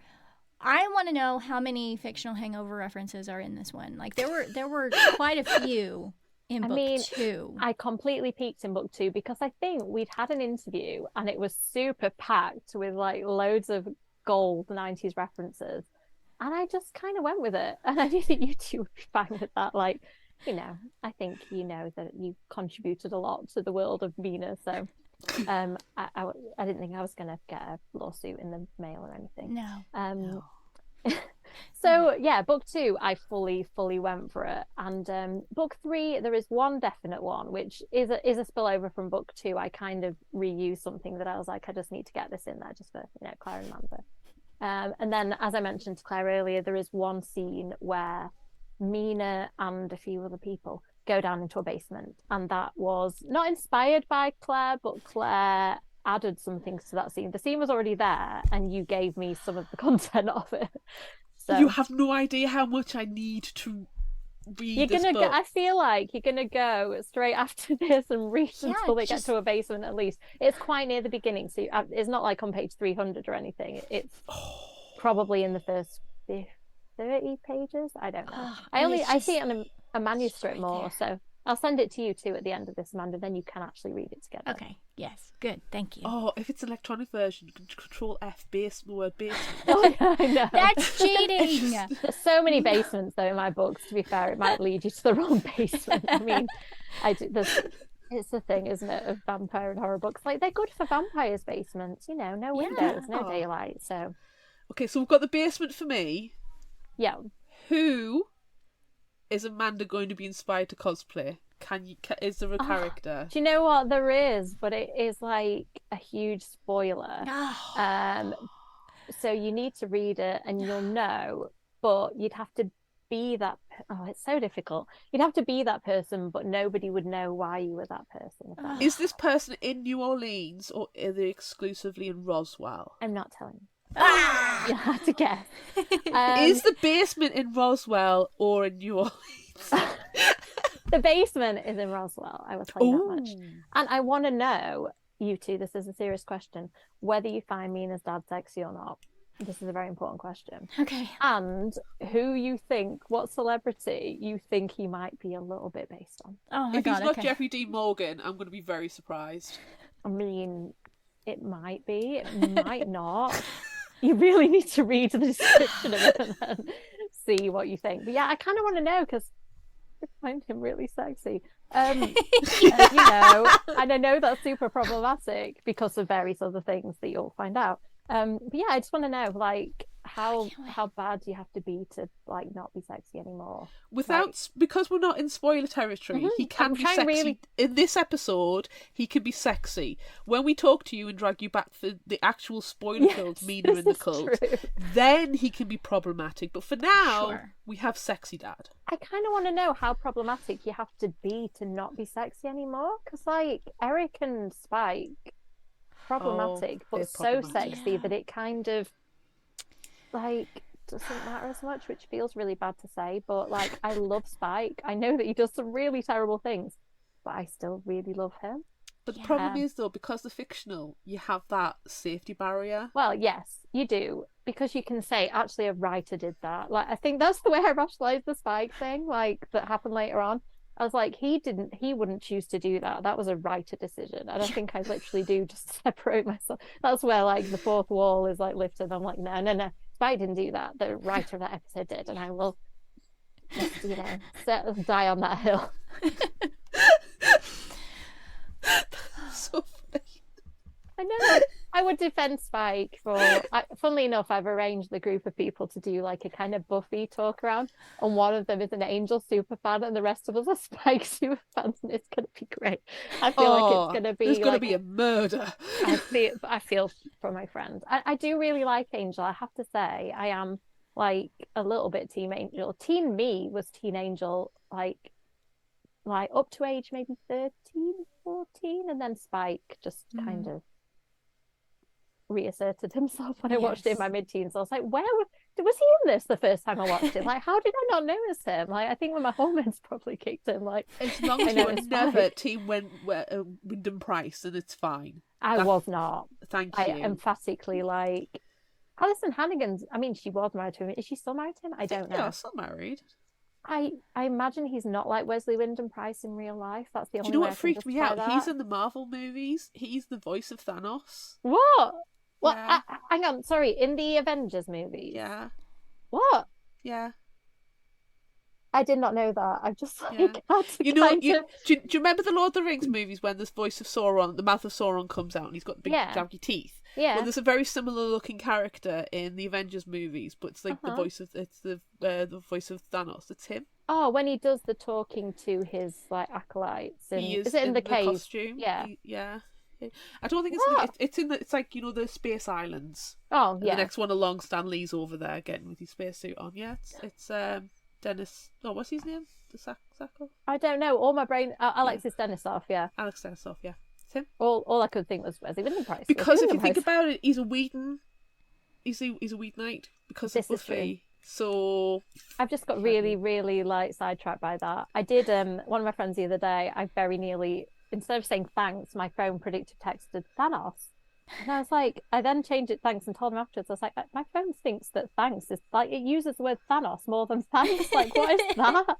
I want to know how many Fictional Hangover references are in this one. Like there were quite a few in book 2. I completely peaked in book 2 because I think we'd had an interview and it was super packed with like loads of gold 90s references, and I just kind of went with it, and I knew that you two would be fine with that. Like, I think that you contributed a lot to the world of Mina, so I didn't think I was going to get a lawsuit in the mail or anything. No. So yeah, book 2, I fully went for it, and book 3, there is one definite one, which is a spillover from book 2. I kind of reused something that I was like, I just need to get this in there just for Claire and Amanda. And then, as I mentioned to Claire earlier, there is one scene where Mina and a few other people go down into a basement, and that was not inspired by Claire, but Claire added some things to that scene. The scene was already there, and you gave me some of the content of it. So you have no idea how much I need to read this book. I feel like you're gonna go straight after this and read until they get to a basement. At least it's quite near the beginning, so it's not like on page 300 or anything. It's probably in the first 30 pages. I don't know. I see it on a manuscript more, so I'll send it to you too at the end of this, Amanda. Then you can actually read it together. Okay. Yes. Good. Thank you. Oh, if it's an electronic version, you can Control F the word basement. Oh, yeah, I know. That's cheating. There's so many basements though in my books. To be fair, it might lead you to the wrong basement. I mean, it's the thing, isn't it, of vampire and horror books? Like, they're good for vampires' basements. No windows, no daylight. So. Okay, so we've got the basement for me. Yeah. Who is Amanda going to be inspired to cosplay? Is there a character? Do you know what? There is, but it is like a huge spoiler. So you need to read it and you'll know, but you'd have to be that. Oh, it's so difficult. You'd have to be that person, but nobody would know why you were that person. Is this person in New Orleans, or are they exclusively in Roswell? I'm not telling you. You'll have to guess. Is the basement in Roswell or in New Orleans? The basement is in Roswell, I will tell you that much. And I want to know, you two, this is a serious question, whether you find Mina's dad sexy or not. This is a very important question. Okay. And what celebrity you think he might be a little bit based on. Oh my God. If he's not Jeffrey Dean Morgan, I'm going to be very surprised. I mean, it might be, it might not. You really need to read the description of it and then see what you think. But yeah, I kind of want to know because I find him really sexy. And I know that's super problematic because of various other things that you'll find out. But yeah, I just want to know, like, how bad do you have to be to like not be sexy anymore? Because we're not in spoiler territory, he can be sexy. In this episode, he can be sexy. When we talk to you and drag you back for the actual spoiler-filled Mina and the cult, then he can be problematic. But for now, we have sexy dad. I kind of want to know how problematic you have to be to not be sexy anymore. Because like Eric and Spike, problematic, but so sexy that it kind of like doesn't matter as much, which feels really bad to say, but like I love Spike. I know that he does some really terrible things, but I still really love him. But the problem is though, because they're fictional, you have that safety barrier. Well, yes, you do, because you can say actually a writer did that. Like I think that's the way I rationalized the Spike thing, like that happened later on. I was like, he wouldn't choose to do that. That was a writer decision. I don't think I literally do just separate myself. That's where like the fourth wall is like lifted. I'm like, no. Spike didn't do that. The writer of that episode did, and I will just, die on that hill. So funny. I know. I would defend Spike funnily enough, I've arranged the group of people to do like a kind of Buffy talk around, and one of them is an Angel superfan and the rest of us are Spike superfans, and it's going to be great. I feel like it's going to be there's going to be a murder. I feel for my friends. I do really like Angel. I have to say, I am like a little bit Team Angel. Teen me was Teen Angel like up to age maybe 13, 14, and then Spike just kind of reasserted himself when I watched it in my mid-teens. I was like, where was he in this the first time I watched it? Like, how did I not notice him? Like, I think when my hormones probably kicked in, like, as long as you were never Team Wyndham Price, and it's fine. I was not. Thank you. I emphatically like Alison Hannigan's. I mean, she was married to him. Is she still married to him? I don't know. Yeah, still married. I imagine he's not like Wesley Wyndham Price in real life. That's the only. Do you know way what freaked me out? that. He's in the Marvel movies. He's the voice of Thanos. What? Well, Yeah. hang on. Sorry, in the Avengers movies. Yeah. What? Yeah. I did not know that. I've just like had to do you remember the Lord of the Rings movies when this voice of Sauron, the mouth of Sauron comes out and he's got the big jaggy teeth? Yeah. Well, there's a very similar looking character in the Avengers movies, but it's like the voice of the voice of Thanos. It's him. Oh, when he does the talking to his like acolytes, is it in the cave? Costume? Yeah. Yeah. I don't think it's like the space islands. Oh, and yeah. the next one along, Stan Lee's over there getting with his spacesuit on. Yeah, it's Dennis. Oh, what's his name? Sacco? I don't know. All my brain. Alexis Denisoff. Yeah. Alex Denisoff. Yeah. It's him. All I could think was Wesley Wyndham Price. Because if you think about it, he's a Whedon. He's a Whedonite because of Buffy. So I've just got really, really like sidetracked by that. I did one of my friends the other day. I very nearly, instead of saying thanks, my phone predictive texted Thanos. And I was like, I then changed it thanks and told him afterwards. I was like, my phone thinks that thanks is like, it uses the word Thanos more than thanks. Like, what is that?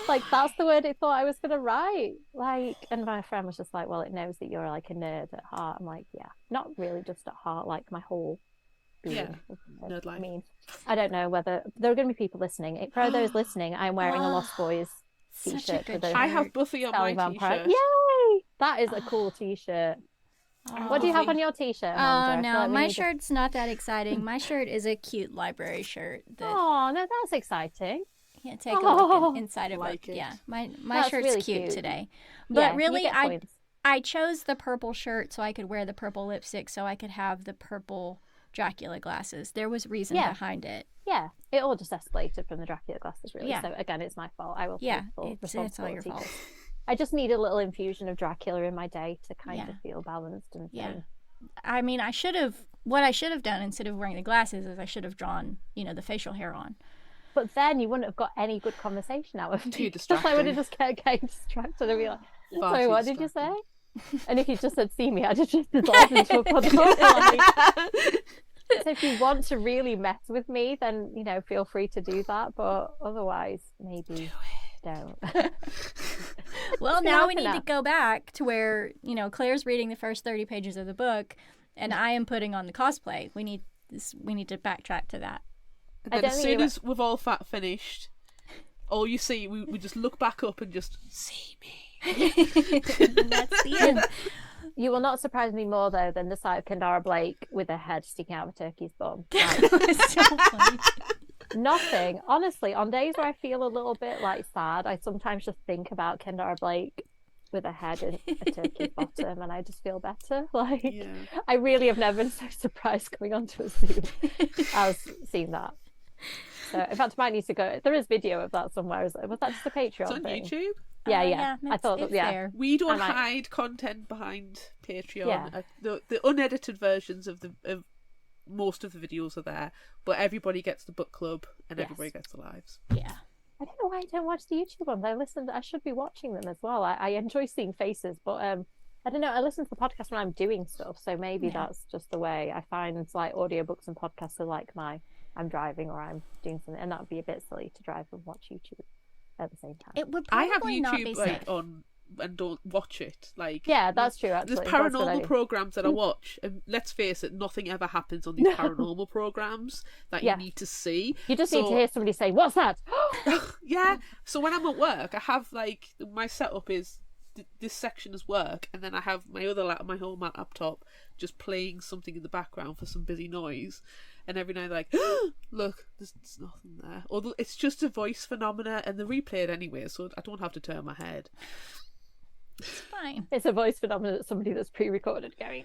Like, that's the word it thought I was going to write. Like, and my friend was just like, well, it knows that you're like a nerd at heart. I'm like, yeah, not really just at heart, like my whole being. Yeah, nerd life. I mean, I don't know whether there are going to be people listening. For those listening, I'm wearing a Lost Boys t-shirt. For those I have Buffy on my t-shirt. Yay! That is a cool t-shirt. What do you have on your t-shirt? Oh no, my shirt's not that exciting. My shirt is a cute library shirt. Oh no, that's exciting. Yeah, take a look inside of it. Yeah, my shirt's really cute today. Yeah, But really, I chose the purple shirt so I could wear the purple lipstick, so I could have the purple Dracula glasses. There was reason behind it. Yeah, it all just escalated from the Dracula glasses, really. Yeah. So again, it's my fault. I will take full responsibility. It's all your fault. I just need a little infusion of Dracula in my day to kind of feel balanced and fun. I mean, what I should have done instead of wearing the glasses is I should have drawn, the facial hair on. But then you wouldn't have got any good conversation out of me. Too distracting. I would have just kept getting distracted and be like, sorry, what did you say? And if you just had seen me, I'd have just dissolved into a puddle. So if you want to really mess with me, then, feel free to do that. But otherwise, maybe don't. Well, now we need to go back to where, Claire's reading the first 30 pages of the book and I am putting on the cosplay. We need to backtrack to that. And then as soon as we've all finished, all you see, we just look back up and just see me. And that's the end. You will not surprise me more though than the sight of Kendara Blake with her head sticking out of a turkey's bum. That was so funny. Nothing. Honestly, on days where I feel a little bit like sad, I sometimes just think about Kendara Blake with a head in a turkey's bottom, and I just feel better. Like, Yeah. I really have never been so surprised coming onto a Zoom as seeing that. So, in fact, I might need to go. There is video of that somewhere. Was that just a Patreon It's on thing? YouTube. Yeah. I thought that. it's Yeah. there. We don't I might- hide content behind Patreon. Yeah. The unedited versions of most of the videos are there, but everybody gets the book club and Yes. everybody gets the lives. Yeah. I don't know why I don't watch the YouTube ones. I should be watching them as well. I enjoy seeing faces, but I don't know. I listen to the podcast when I'm doing stuff, so maybe Yeah. that's just the way. I find like audiobooks and podcasts are like I'm driving or I'm doing something, and that would be a bit silly to drive and watch YouTube at the same time. It would I probably have not be YouTube like safe. on and don't watch it. Like, Yeah, that's true. Actually, there's That's a good paranormal idea. programs that I watch, and let's face it, nothing ever happens on these No. paranormal programs that Yeah. you need to see. You just need to So- hear somebody say, "What's that?" Yeah. So when I'm at work, I have like my setup is this section is work, and then I have my other my home laptop just playing something in the background for some busy noise. And every night, like, look, there's nothing there. Although it's just a voice phenomena, and they replay it anyway, so I don't have to turn my head. It's fine. It's a voice phenomenon that somebody that's pre-recorded going.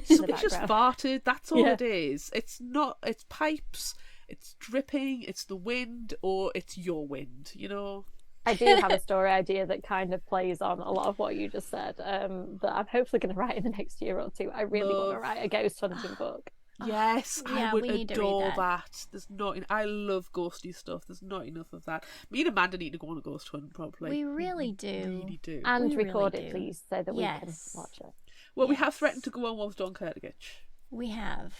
Somebody just background. farted. That's all Yeah. it is. It's not. It's pipes. It's dripping. It's the wind, or it's your wind. You know. I do have a story idea that kind of plays on a lot of what you just said. That I'm hopefully going to write in the next year or two. I really want to Love. write a ghost hunting book. Yes, Yeah, I would we need to read adore that. that. There's not. I love ghosty stuff. There's not enough of that. Me and Amanda need to go on a ghost hunt. Probably. We really do. Really do. And We really record it, do. please, so that we can Yes. watch it. Well, we have Yes. threatened to go on with Don Kurtgich. We have.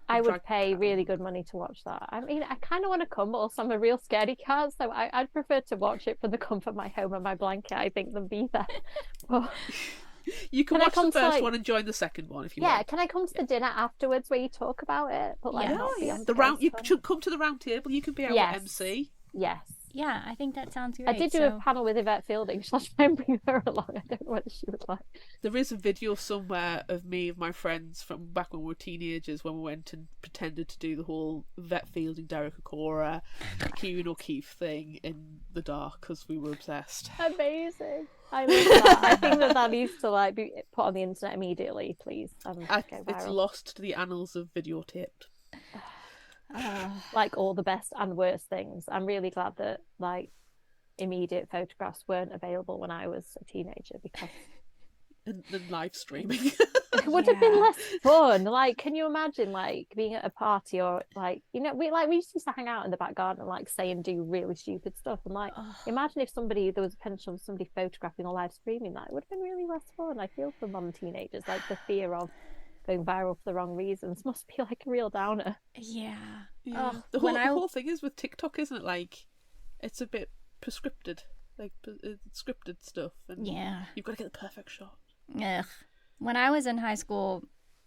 I would Drag pay cat. really good money to watch that. I mean, I kind of want to come, but also I'm a real scaredy cat, so I'd prefer to watch it from the comfort of my home and my blanket, I think, than be there. But, You can Can I watch the come to, first like- one and join the second one if you yeah, want. can I come to the dinner afterwards where you talk about it? But like, Yeah. not Oh, be yeah. on The round. ghost You hunt? should come to the round table. You can be our Yes. MC. Yes. Yeah, I think that sounds great. I did do so... a panel with Yvette Fielding. Shall I try and bring her along? I don't know whether she would like. There is a video somewhere of me and my friends from back when we were teenagers, when we went and pretended to do the whole Vet Fielding, Derek Acora, Kieran O'Keefe thing in the dark because we were obsessed. Amazing. I love that. I think that needs to like be put on the internet immediately, please. Go It's viral. lost to the annals of videotaped. Like all the best and worst things. I'm really glad that like immediate photographs weren't available when I was a teenager, because And live streaming. it would have been Yeah. less fun. Like, can you imagine like being at a party or like, you know, we used to hang out in the back garden and like say and do really stupid stuff, and like imagine if there was a potential of somebody photographing or live streaming that. It would have been really less fun. I feel for modern teenagers, like the fear of going viral for the wrong reasons must be like a real downer. Yeah. Yeah. Oh, The whole when I- whole thing is with TikTok, isn't it? Like, it's a bit prescripted, like it's scripted stuff, and Yeah. you've got to get the perfect shot. Ugh. When I was in high school,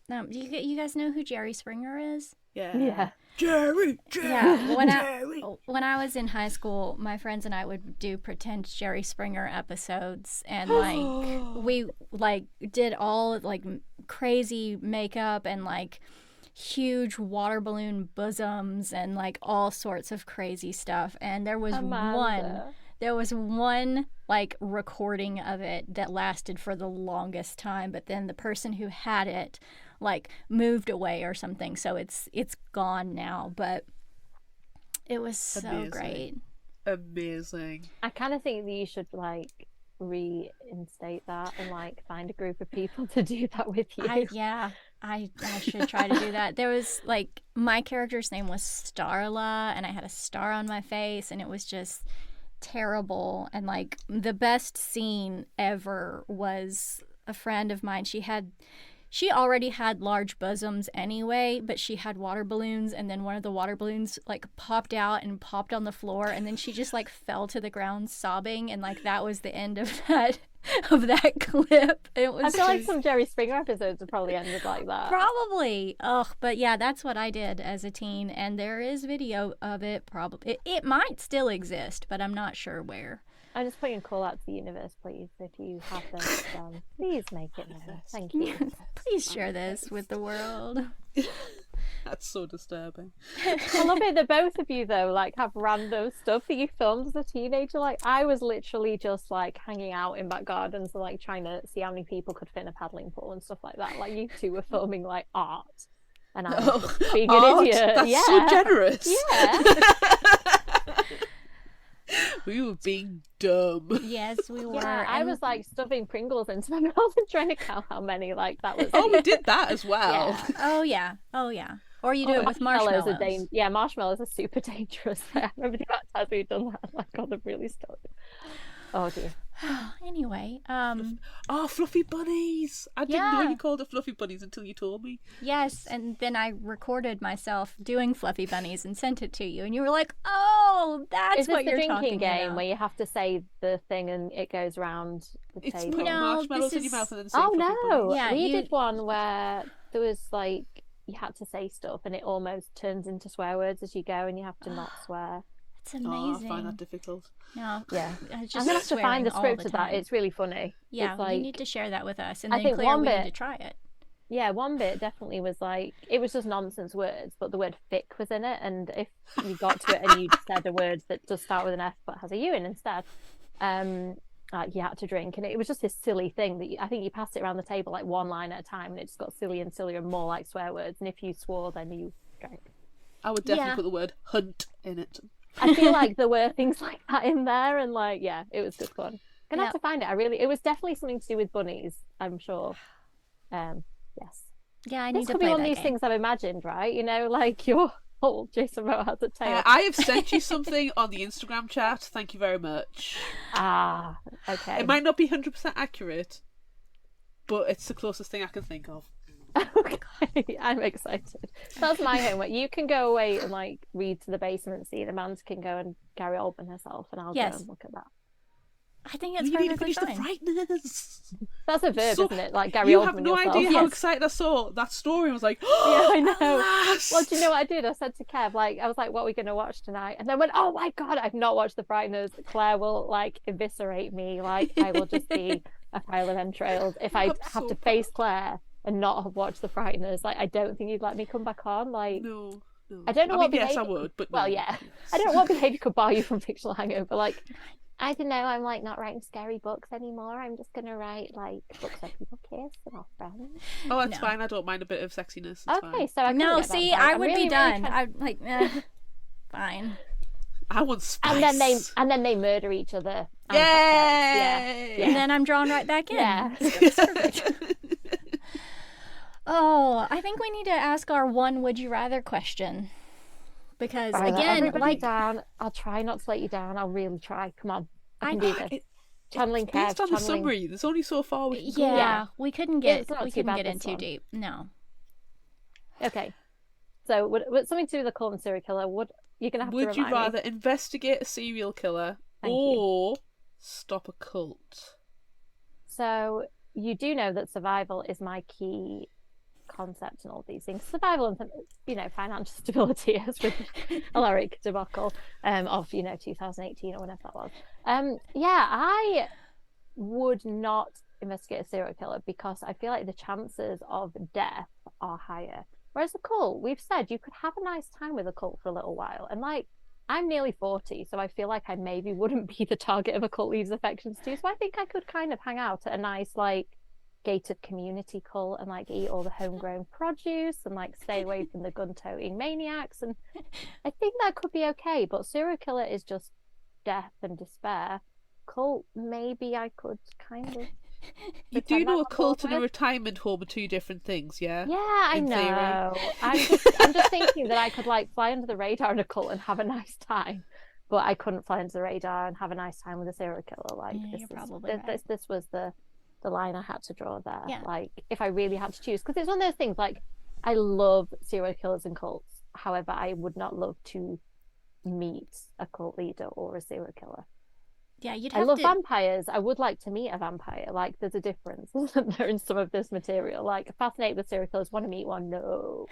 you guys know who Jerry Springer is? Yeah. Jerry. Yeah. Jerry. When I was in high school, my friends and I would do pretend Jerry Springer episodes, and like we like did all like crazy makeup and like huge water balloon bosoms and like all sorts of crazy stuff. And there was Amanda. one like recording of it that lasted for the longest time, but then the person who had it like moved away or something, so it's gone now. But it was so Amazing. great. Amazing. I kind of think that you should like reinstate that and like find a group of people to do that with you. I should try to do that. There was like my character's name was Starla, and I had a star on my face, and it was just terrible. And like the best scene ever was a friend of mine. She already had large bosoms anyway, but she had water balloons, and then one of the water balloons like popped out and popped on the floor, and then she just like fell to the ground sobbing, and like that was the end of that clip. It was I feel like just- some Jerry Springer episodes have probably ended like that. Probably. Ugh, but yeah, that's what I did as a teen, and there is video of it. Probably it might still exist, but I'm not sure where. I'm just putting a call out to the universe, please. If you have this, please make it known. Thank you. Please share this with the world. That's so disturbing. I love it that both of you, though, like, have random stuff that you filmed as a teenager. Like, I was literally just, like, hanging out in back gardens and, like, trying to see how many people could fit in a paddling pool and stuff like that. Like, you two were filming, like, art. And I was just being an idiot. That's so generous. Yeah. We were being dumb. Yes, we were. Yeah, I was like stuffing Pringles into my mouth and trying to count how many. Like that was. Oh, we did that as well. Yeah. Oh yeah. Or you do it with marshmallows. Marshmallows are super dangerous. I remember the amount of times we've done that. Oh my God, I've really started. Oh dear. Anyway, fluffy bunnies. I didn't know you called it fluffy bunnies until you told me. Yes, and then I recorded myself doing fluffy bunnies and sent it to you, and you were like, "Oh, that's what you're talking about." Is this the drinking game where you have to say the thing and it goes round the table? It's putting marshmallows in your mouth and then saying fluffy bunnies. Yeah, we did one where there was like you had to say stuff and it almost turns into swear words as you go, and you have to not swear. It's amazing. I find that difficult. No. Yeah. I'm going to have to find the script of that. It's really funny. Yeah, like, you need to share that with us. And then, I think Claire, we need to try it. Yeah, one bit definitely was like, it was just nonsense words, but the word fic was in it. And if you got to it and you said a word that does start with an F but has a U in instead, you had to drink. And it was just this silly thing that I think you passed it around the table like one line at a time, and it just got sillier and sillier and more like swear words. And if you swore, then you drank. I would definitely put the word hunt in it. I feel like there were things like that in there, and like, yeah, it was good fun. I'm gonna have to find it. It was definitely something to do with bunnies, I'm sure. Yes. Yeah, I need to play that game. This could be one of these things I've imagined, right? You know, like your whole Jason Momoa has a tail. I have sent you something on the Instagram chat. Thank you very much. Okay. It might not be 100% accurate, but it's the closest thing I can think of. Okay, I'm excited. That's my homework. You can go away and like read to the basement scene. Amanda can go and Gary Oldman herself, and I'll go and look at that. I think it's perfectly fine. The Frighteners. That's a verb, isn't it? Like Gary Oldman. You have no idea how excited I saw that story. I was like, oh, yeah, I know. Well, do you know what I did? I said to Kev, I was like, what are we going to watch tonight? And then went, oh my God, I've not watched The Frighteners. Claire will like eviscerate me. Like I will just be a pile of entrails if I have to face Claire and not have watched The Frighteners. Like I don't think you'd let me come back on. Like no. I don't know what behavior. Yes, I would, but no. Well, yeah. I don't know what behavior could bar you from Fictional Hangover. Like, I don't know. I'm like not writing scary books anymore. I'm just gonna write like books where people kiss and are friends. Oh, that's fine. I don't mind a bit of sexiness. Okay, so I I would be done. I'm like, fine. I want spice. And then they murder each other. Yay! Yeah. And then I'm drawn right back in. Yeah. Oh, I think we need to ask our one would you rather question. Because again, like down. I'll try not to let you down. I'll really try. Come on. I can do this. Channeling Kev. Based on the summary, there's only so far we can go. Yeah, we couldn't get in too deep. No. Okay. So what something to do with a cult and serial killer, you're gonna have to remind me. Would you rather investigate a serial killer or stop a cult? So you do know that survival is my key concept and all these things. Survival and financial stability, as with Alaric debacle of 2018 or whenever that was. I would not investigate a serial killer because I feel like the chances of death are higher. Whereas a cult, we've said you could have a nice time with a cult for a little while, and like I'm nearly 40, so I feel like I maybe wouldn't be the target of a cult leaves affections too. So I think I could kind of hang out at a nice like gated community cult and like eat all the homegrown produce and like stay away from the gun-toting maniacs, and I think that could be okay. But serial killer is just death and despair. Cult, maybe I could kind of. You do know a cult and a retirement home are two different things, yeah? Yeah, I know. I'm just thinking that I could like fly under the radar in a cult and have a nice time, but I couldn't fly under the radar and have a nice time with a serial killer. Like this was the line I had to draw there. Yeah. Like if I really had to choose, because it's one of those things. Like I love serial killers and cults. However, I would not love to meet a cult leader or a serial killer. Yeah, I love vampires. I would like to meet a vampire. Like, there's a difference, isn't there, in some of this material? Like, fascinated with serial killers, want to meet one? No.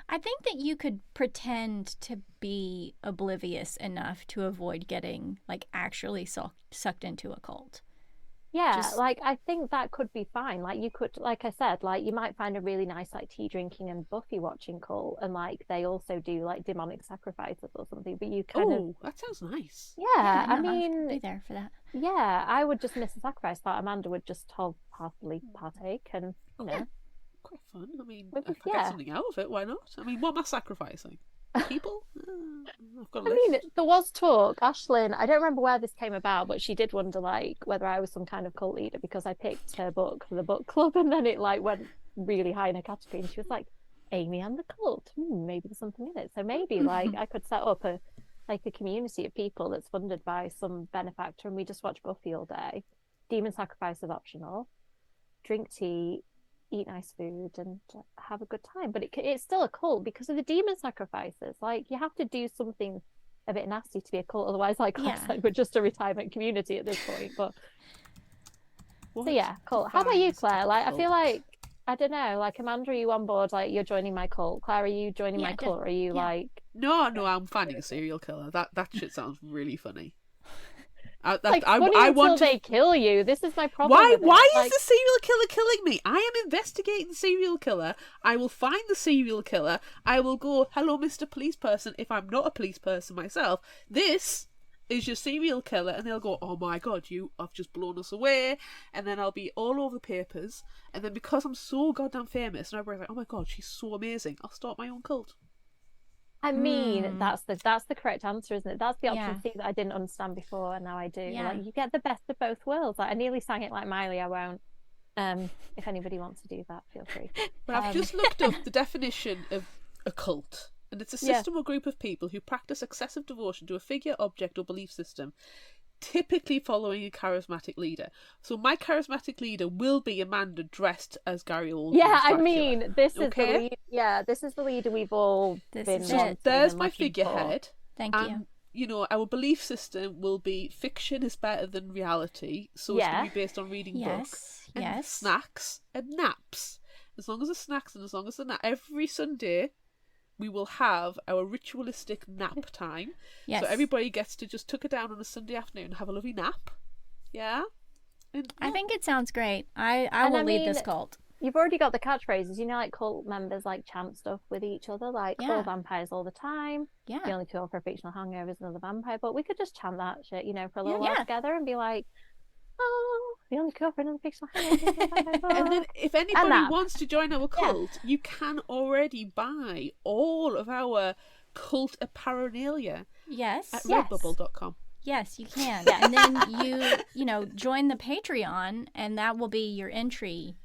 I think that you could pretend to be oblivious enough to avoid getting like actually sucked into a cult. Yeah, like I think that could be fine. Like you could, like I said, like you might find a really nice like tea drinking and Buffy watching cult, and like they also do like demonic sacrifices or something. But you kind of, that sounds nice. yeah, no, I mean, I'd be there for that. Yeah, I would just miss the sacrifice, but Amanda would just wholeheartedly partake, and you know, quite fun. I mean, Maybe- if I get something out of it, why not? I mean, what am I sacrificing? People? I've got a I list. mean, there was talk. Ashlyn, I don't remember where this came about, but she did wonder like whether I was some kind of cult leader because I picked her book for the book club, and then it like went really high in a category, and she was like, "Amy and the cult. Maybe there's something in it." So maybe like I could set up a community of people that's funded by some benefactor, and we just watch Buffy all day. Demon sacrifice is optional. Drink tea, eat nice food, and have a good time. But it's still a cult because of the demon sacrifices. Like you have to do something a bit nasty to be a cult, otherwise, like we're just a retirement community at this point. But so yeah, cult. How about you, Claire? Like I feel like I don't know. Like Amanda, are you on board? Like you're joining my cult. Claire, are you joining my cult? Or are you like? No, I'm finding a serial killer. That shit sounds really funny. Like funny until they kill you. This is my problem. Why is the serial killer killing me? I am investigating the serial killer. I will find the serial killer. I will go, hello, Mr. Police Person, if I'm not a police person myself. This is your serial killer, and they'll go, oh my god, you have just blown us away, and then I'll be all over the papers, and then because I'm so goddamn famous, and everybody's like, oh my god, she's so amazing, I'll start my own cult. I mean, that's the correct answer, isn't it? That's the option C that I didn't understand before, and now I do. Yeah. Like you get the best of both worlds. Like I nearly sang it like Miley. I won't. If anybody wants to do that, feel free. But I've just looked up the definition of a cult, and it's a system or group of people who practice excessive devotion to a figure, object, or belief system, typically following a charismatic leader. So my charismatic leader will be Amanda dressed as Gary Oldman. Yeah, I mean, this is the lead. Yeah, this is the leader we've all been wanting. There's my figurehead. Thank you. You know, our belief system will be fiction is better than reality, so it's going to be based on reading books and snacks and naps. As long as the snacks and as long as the nap, every Sunday we will have our ritualistic nap time. Yes. So everybody gets to just tuck it down on a Sunday afternoon and have a lovely nap. Yeah? I think it sounds great. I will lead this cult. You've already got the catchphrases. You know, like cult members like chant stuff with each other, like all vampires all the time. Yeah. The only cure for a fictional hangover is another vampire. But we could just chant that shit, you know, for a little while together and be like, oh, the only cure for another fictional hangover. And then if anybody wants to join our cult, you can already buy all of our cult paraphernalia at redbubble.com. Yes, you can. And then you know, join the Patreon, and that will be your entry.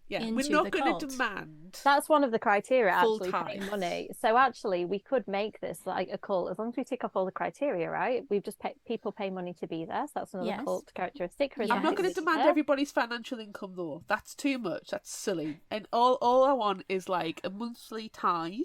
Yeah, we're not going to demand. That's one of the criteria, actually, time. paying money. So actually, we could make this like a cult as long as we tick off all the criteria, right? We've just people pay money to be there, so that's another cult characteristic. I'm not going to demand everybody's financial income though. That's too much. That's silly. And all I want is like a monthly tithe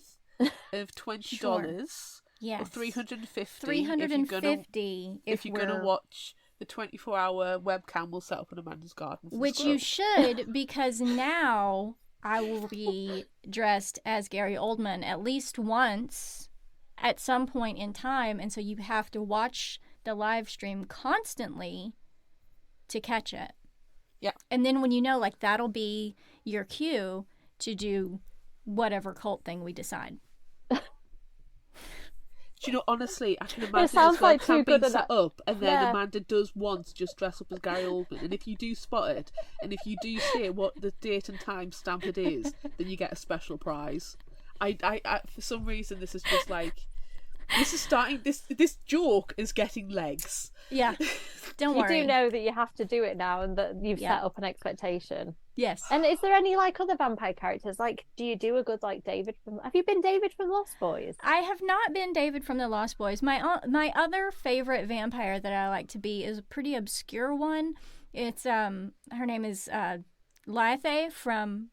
of $20. Yes. Or $350. $350 if you're gonna watch the 24-hour webcam we'll set up in Amanda's garden. Which you should, because now I will be dressed as Gary Oldman at least once at some point in time, and so you have to watch the live stream constantly to catch it. Yeah. And then when you know, like, that'll be your cue to do whatever cult thing we decide. Do you know, honestly, I can imagine it sounds like too good set up, and then Amanda does once just dress up as Gary Oldman, and if you do spot it, and if you do say what the date and time stamp it is, then you get a special prize. I for some reason, this is just like, this is starting, this joke is getting legs. Yeah, don't worry. You do know that you have to do it now, and that you've set up an expectation. Yes. And is there any like other vampire characters? Like, do you do a good like David from? Have you been David from Lost Boys? I have not been David from the Lost Boys. My other favorite vampire that I like to be is a pretty obscure one. It's her name is Lythe from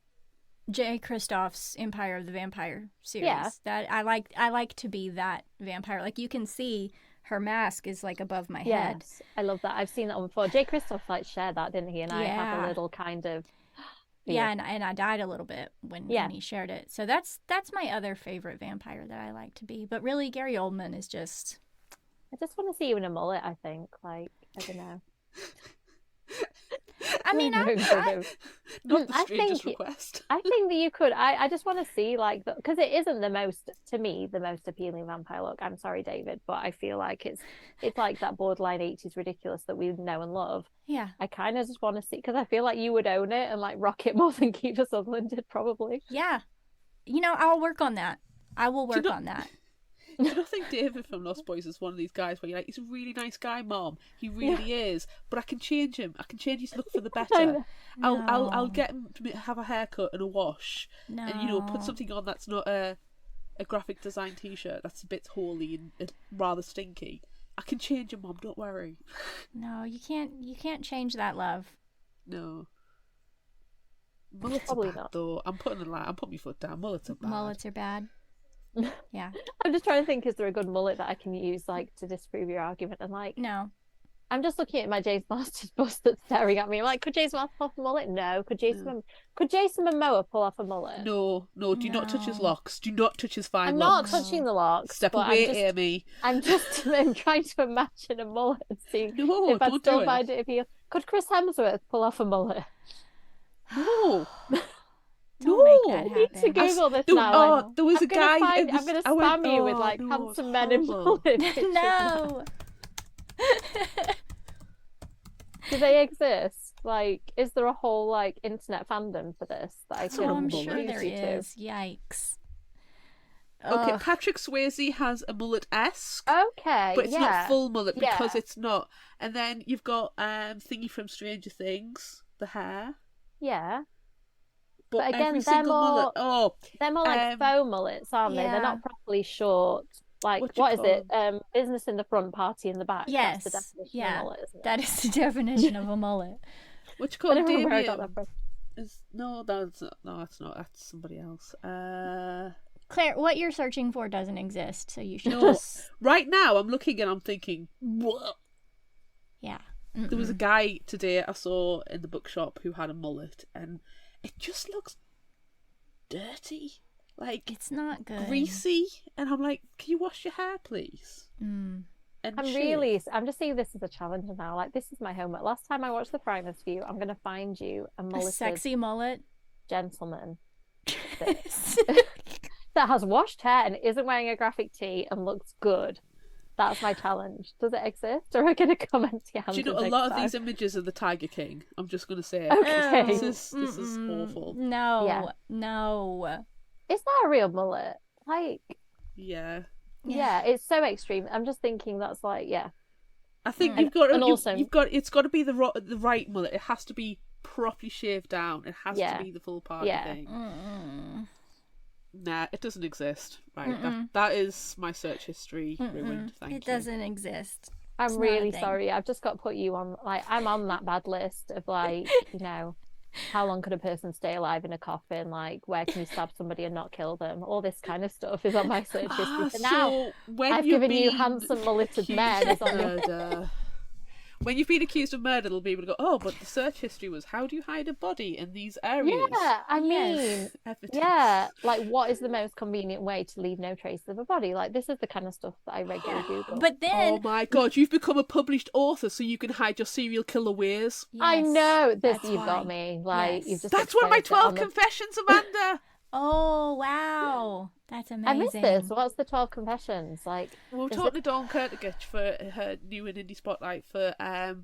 J. Kristoff's Empire of the Vampire series. Yeah. That I like to be that vampire. Like you can see her mask is like above my head. I love that. I've seen that one before. J. Kristoff like shared that, didn't he? And I have a little kind of Yeah, and I died a little bit when he shared it. So that's my other favorite vampire that I like to be. But really, Gary Oldman is just... I just want to see you in a mullet, I think. Like, I don't know. I mean, not the strangest request. I think that you could. I just want to see, like, because it isn't to me, the most appealing vampire look. I'm sorry, David, but I feel like it's like that borderline 80s ridiculous that we know and love. Yeah. I kind of just want to see, because I feel like you would own it and like rock it more than Kiefer Sutherland did, probably. Yeah. I'll work on that. I will work on that. Do you not think David from Lost Boys is one of these guys where you're like, he's a really nice guy, Mom. He really is. But I can change him. I can change his look for the better. I'll get him to have a haircut and a wash. No. And, put something on that's not a graphic design t-shirt that's a bit holy and rather stinky. I can change him, Mom. Don't worry. No, you can't change that love. No. Mullets are bad, though. I'm putting my foot down. Mullets are bad. Mullets are bad. Yeah. I'm just trying to think, is there a good mullet that I can use, like, to disprove your argument? And like, no. I'm just looking at my James Masters bust that's staring at me. I'm like, could James Masters pull off a mullet? No. Could Jason Momoa pull off a mullet? No. Do not touch his locks. Do not touch his fine I'm locks. not touching the locks. Step away, Amy. I'm trying to imagine a mullet and see if I'd don't still do find it appealing. Could Chris Hemsworth pull off a mullet? No. Don't make that happen. I need to Google this now. There was a guy. I'm going to spam you with like handsome men in mullet. No. Do they exist? Like, is there a whole like internet fandom for this that I can? Oh, I'm sure there is. Yikes. Okay, Patrick Swayze has a mullet-esque. Okay, but it's not full mullet because Yeah. it's not. And then you've got Thingy from Stranger Things, the hair. Yeah. But again, every they're single more- mullet. Oh, They're more like faux mullets, aren't they? Yeah. They're not properly short. Like, what is it? Business in the front, party in the back. Yes. That's the definition Yeah. of a mullet, isn't it? That is the definition of a mullet. which I called don't know where I Damien got that from. is that's not. That's somebody else. Claire, what you're searching for doesn't exist, so you should No. just... Right now, I'm looking and I'm thinking, what? Yeah. There was a guy today I saw in the bookshop who had a mullet, and it just looks dirty, like It's not good. greasy. And I'm like, can you wash your hair, please? Mm. And I'm just seeing this as a challenge now. Like, this is my homework. Last time I watched The Primus View, I'm going to find you a A mulleted sexy mullet. gentleman that has washed hair and isn't wearing a graphic tee and looks good. That's my challenge. Does it exist? Or are we going to come empty-handed? Do you know a lot of these images of the Tiger King? I'm just going to say, Okay. this is awful. No, Yeah. no. Is that a real mullet? Like, Yeah, yeah, it's so extreme. I'm just thinking that's like, yeah. I think And- you've got and also- it's got to be the right mullet. It has to be properly shaved down. It has Yeah. to be the full party Yeah. thing. Mm-mm. Nah, it doesn't exist. Right, that is my search history ruined. Thank you. It doesn't exist. I'm It's not a really thing. sorry. I've just got to put you on, like, I'm on that bad list of, like, how long could a person stay alive in a coffin? Like, where can you stab somebody and not kill them? All this kind of stuff is on my search history. So now when I've you've given you been handsome mulleted accused men. of Is on your... murder, when you've been accused of murder, they'll be able to go, oh, but the search history was, how do you hide a body in these areas? Yeah, I mean, Yes. Evidence. yeah, like, what is the most convenient way to leave no trace of a body? Like, this is the kind of stuff that I regularly Google. But then... Oh my god, you've become a published author so you can hide your serial killer ways. I Yes, know this. that's You've why. got me. Like, Yes. you've just. That's one of my exposed it 12 on the- confessions, Amanda! Oh, wow. That's amazing. I missed this. What's the 12 confessions? Like, We were is talking to Dawn Kurtagich for her new and indie spotlight for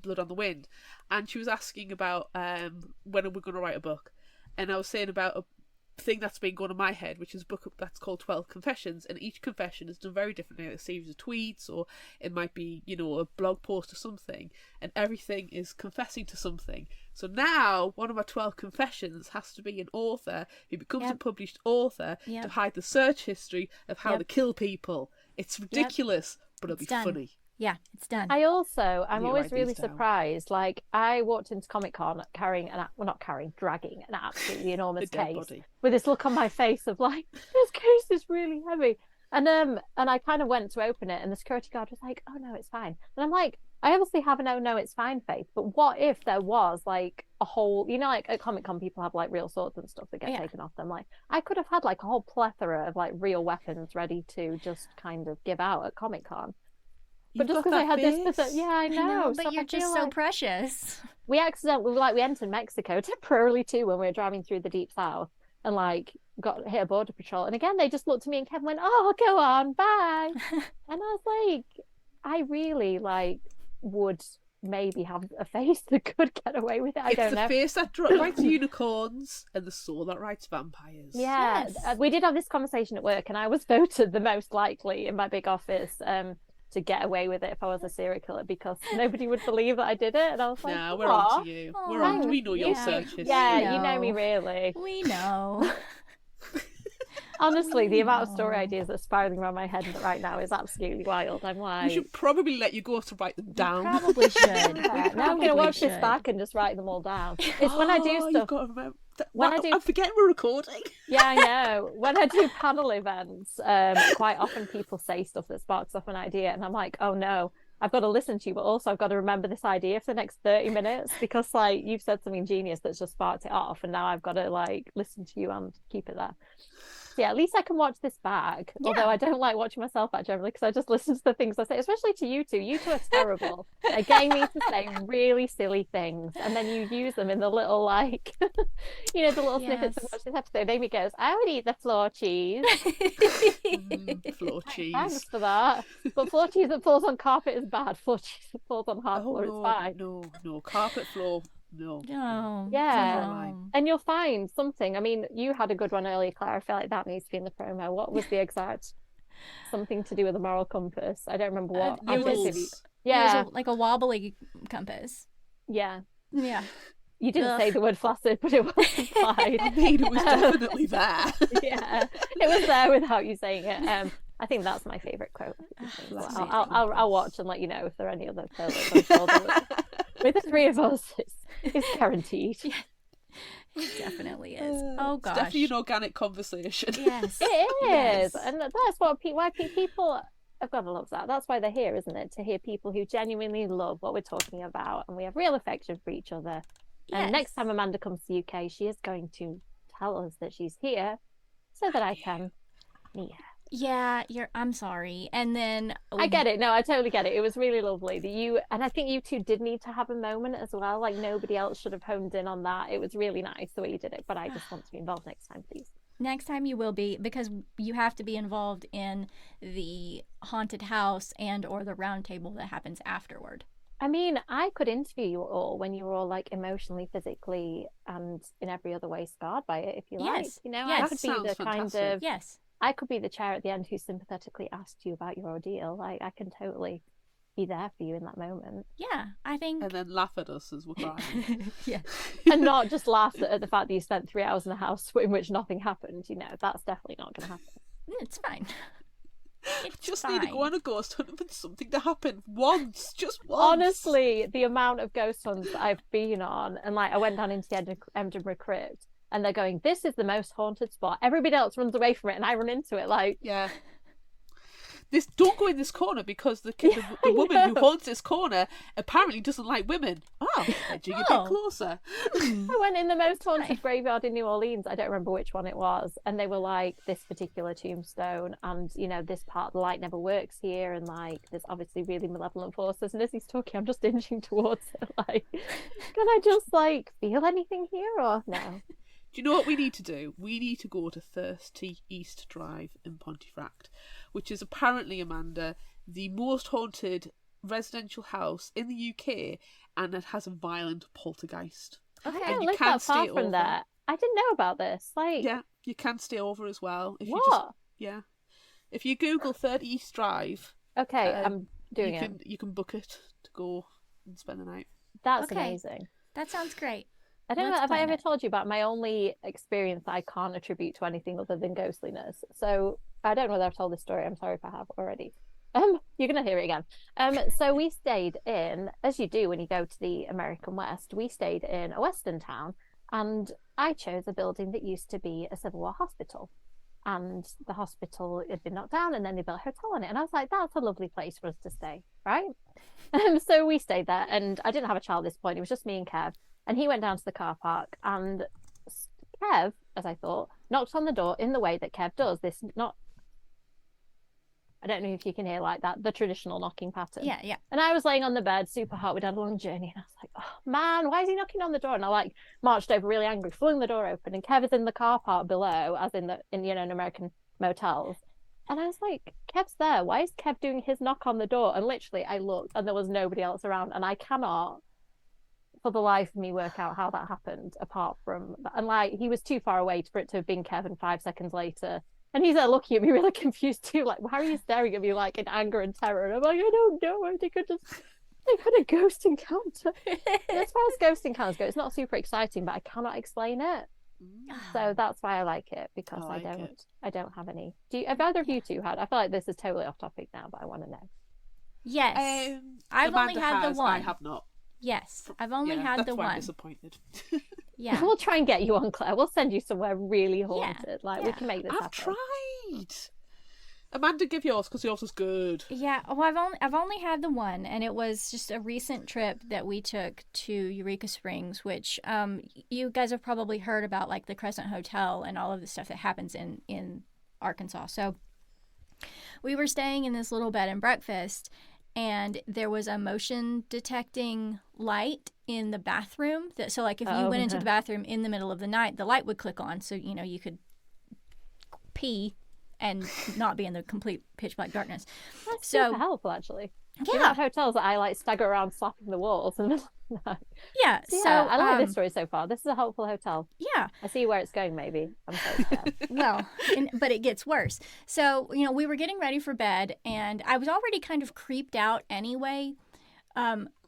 Blood on the Wind, and she was asking about when are we going to write a book, and I was saying about a thing that's been going in my head, which is a book that's called 12 Confessions, and each confession is done very differently, like a series of tweets, or it might be, a blog post or something, and everything is confessing to something. So now one of my 12 confessions has to be an author who becomes a Yep. published author Yep. to hide the search history of how Yep. to kill people. It's ridiculous, but it'll It's be done. funny. Yeah, it's done. I'm You always write really these down. surprised. Like, I walked into Comic-Con dragging an absolutely A enormous dead case body. with this look on my face of like, this case is really heavy. And I kind of went to open it, and the security guard was like, "Oh no, it's fine." And I'm like, "I obviously have a no, it's fine faith, but what if there was like a whole, like at Comic-Con people have like real swords and stuff that get taken off them. Like I could have had like a whole plethora of like real weapons ready to just kind of give out at Comic-Con. But just because I had this, yeah, I know. But so you're just so precious. We entered Mexico temporarily too when we were driving through the deep south, and like got hit a border patrol, and again they just looked at me and Kevin went, "Oh, go on, bye." And I was like, I really like would maybe have a face that could get away with it. I don't know. It's the face that writes unicorns and the soul that writes vampires. Yeah, yes. We did have this conversation at work, and I was voted the most likely in my big office to get away with it if I was a serial killer, because nobody would believe that I did it. And I was like, "Nah, we're on to you. We're on. We know your search history. Yeah, you know me really. We know." Honestly, the amount of story ideas that's spiraling around my head right now is absolutely wild. I'm like, we should probably let you go to write them down. Probably should. Now I'm going to watch this back and just write them all down. It's when I do stuff. You've got to remember. I'm forgetting we're recording. Yeah, I know. When I do panel events, quite often people say stuff that sparks off an idea, and I'm like, oh no, I've got to listen to you, but also I've got to remember this idea for the next 30 minutes because like you've said something genius that's just sparked it off, and now I've got to like listen to you and keep it there. Yeah, at least I can watch this back. Yeah. Although I don't like watching myself back generally because I just listen to the things I say, especially to you two. You two are terrible at getting me to say really silly things, and then you use them in the little like, the little snippets of watch this episode. Amy goes, "I would eat the floor cheese." Floor cheese. Thanks for that. But floor cheese that falls on carpet is bad. Floor cheese that falls on hard floor is fine. No, carpet floor. No. Yeah. And you'll find something. I mean, you had a good one earlier, Claire. I feel like that needs to be in the promo. What was the exact something to do with the moral compass? I don't remember what. It was like a wobbly compass. Yeah. Yeah. You didn't say the word flaccid, but it was implied. I mean, it was definitely there. Yeah, it was there without you saying it. I think that's my favourite quote. I'll watch and let you know if there are any other pillars. I'm sure with the three of us, it's guaranteed. Yeah. It definitely is. Oh gosh, it's definitely an organic conversation. Yes, it is, yes. And that's why people have got to love that. That's why they're here, isn't it? To hear people who genuinely love what we're talking about, and we have real affection for each other. Yes. And next time Amanda comes to the UK, she is going to tell us that she's here, so that I can meet her. Yeah, I'm sorry. And then I get it. No, I totally get it. It was really lovely that and I think you two did need to have a moment as well. Like nobody else should have honed in on that. It was really nice the way you did it, but I just want to be involved next time, please. Next time you will be, because you have to be involved in the haunted house and or the round table that happens afterward. I mean, I could interview you all when you were all like emotionally, physically, and in every other way scarred by it, if you like. Yes. I could be the fantastic. kind of yes. I could be the chair at the end who sympathetically asked you about your ordeal. Like, I can totally be there for you in that moment. Yeah, I think. And then laugh at us as we're crying. Yeah. And not just laugh at the fact that you spent 3 hours in a house in which nothing happened. That's definitely not going to happen. It's fine. It's just fine. need to go on a ghost hunt and something to happen once, just once. Honestly, the amount of ghost hunts that I've been on, and like I went down into the Edinburgh Crypt, and they're going, "This is the most haunted spot." Everybody else runs away from it, and I run into it. Like, yeah, don't go in this corner because the woman who haunts this corner apparently doesn't like women. Edging a bit closer. I went in the most haunted graveyard in New Orleans. I don't remember which one it was, and they were like, "This particular tombstone, and this part of the light never works here, and like there's obviously really malevolent forces." And as he's talking, I'm just inching towards it, like, can I just like feel anything here or no? Do you know what we need to do? We need to go to 30 East Drive in Pontefract, which is apparently, Amanda, the most haunted residential house in the UK, and it has a violent poltergeist. Okay, I don't live that far from there. I didn't know about this. Like, yeah, you can stay over as well. If you Google 30 East Drive, okay, I'm doing it. You can book it to go and spend the night. That's amazing. That sounds great. I don't know if I ever told you about my only experience that I can't attribute to anything other than ghostliness. So I don't know whether I've told this story. I'm sorry if I have already. You're gonna hear it again. So we stayed in, as you do when you go to the American West, we stayed in a Western town, and I chose a building that used to be a Civil War hospital. and the hospital had been knocked down, and then they built a hotel on it. And I was like, that's a lovely place for us to stay, right? So we stayed there, and I didn't have a child at this point. It was just me and Kev. And he went down to the car park, and Kev, as I thought, knocked on the door in the way that Kev does. I don't know if you can hear like that, the traditional knocking pattern. Yeah, yeah. And I was laying on the bed, super hot. We'd had a long journey. And I was like, oh, man, why is he knocking on the door? And I like marched over really angry, flung the door open. And Kev is in the car park below, as in in American motels. And I was like, Kev's there. Why is Kev doing his knock on the door? And literally I looked and there was nobody else around. And I cannot, for the life of me, work out how that happened apart from... And like, he was too far away for it to have been Kev, and 5 seconds later... And he's there looking at me really confused too, like, why are you staring at me like in anger and terror? And I'm like, I don't know, I think they had a ghost encounter. And as far as ghost encounters go, it's not super exciting, but I cannot explain it. So that's why I like it, because I don't have any. Have either of you two had? I feel like this is totally off topic now, but I want to know. Yes. I've only had the one. I have not. Yes, I've only had the one. I'm disappointed. Yeah, we'll try and get you on, Claire. We'll send you somewhere really haunted. We can make this happen. I've tried. Amanda, give yours, because yours was good. Yeah, well, I've only had the one, and it was just a recent trip that we took to Eureka Springs, which you guys have probably heard about, like the Crescent Hotel and all of the stuff that happens in Arkansas. So we were staying in this little bed and breakfast, and there was a motion detecting light in the bathroom. So like if you went into the bathroom in the middle of the night, the light would click on, so you could pee and not be in the complete pitch black darkness. That's super helpful, actually. Yeah. You know, hotels that I like stagger around slapping the walls and yeah. So I like this story so far. This is a hopeful hotel. Yeah. I see where it's going. Maybe I'm so scared. Well, but it gets worse. So we were getting ready for bed, and I was already kind of creeped out anyway.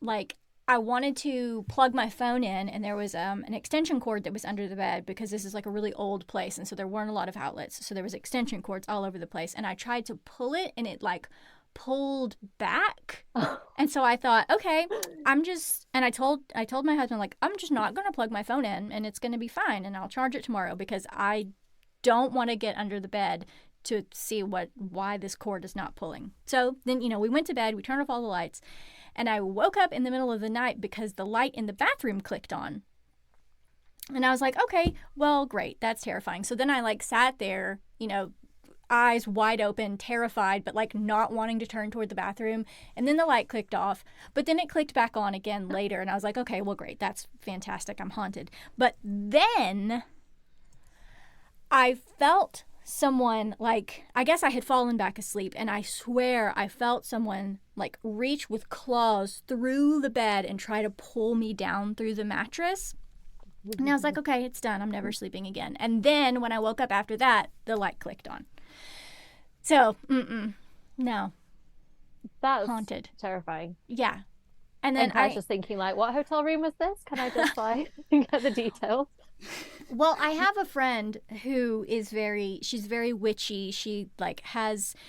Like I wanted to plug my phone in, and there was an extension cord that was under the bed, because this is like a really old place, and so there weren't a lot of outlets. So there was extension cords all over the place, and I tried to pull it, and it like pulled back. And so I thought, okay, and I told my husband, like, I'm just not going to plug my phone in, and it's going to be fine, and I'll charge it tomorrow, because I don't want to get under the bed to see why this cord is not pulling. So then, we went to bed, we turned off all the lights, and I woke up in the middle of the night because the light in the bathroom clicked on. And I was like, okay, well, great, that's terrifying. So then I like sat there, eyes wide open, terrified, but like not wanting to turn toward the bathroom. And then the light clicked off, but then it clicked back on again later. And I was like, okay, well, great. That's fantastic. I'm haunted. But then I felt someone, like, I guess I had fallen back asleep, and I swear I felt someone like reach with claws through the bed and try to pull me down through the mattress. And I was like, okay, it's done. I'm never sleeping again. And then when I woke up after that, the light clicked on. So, no. That's haunted. Terrifying. Yeah. And then I was just thinking, like, what hotel room was this? Can I just, like, get the details? Well, I have a friend who is she's very witchy. She, like,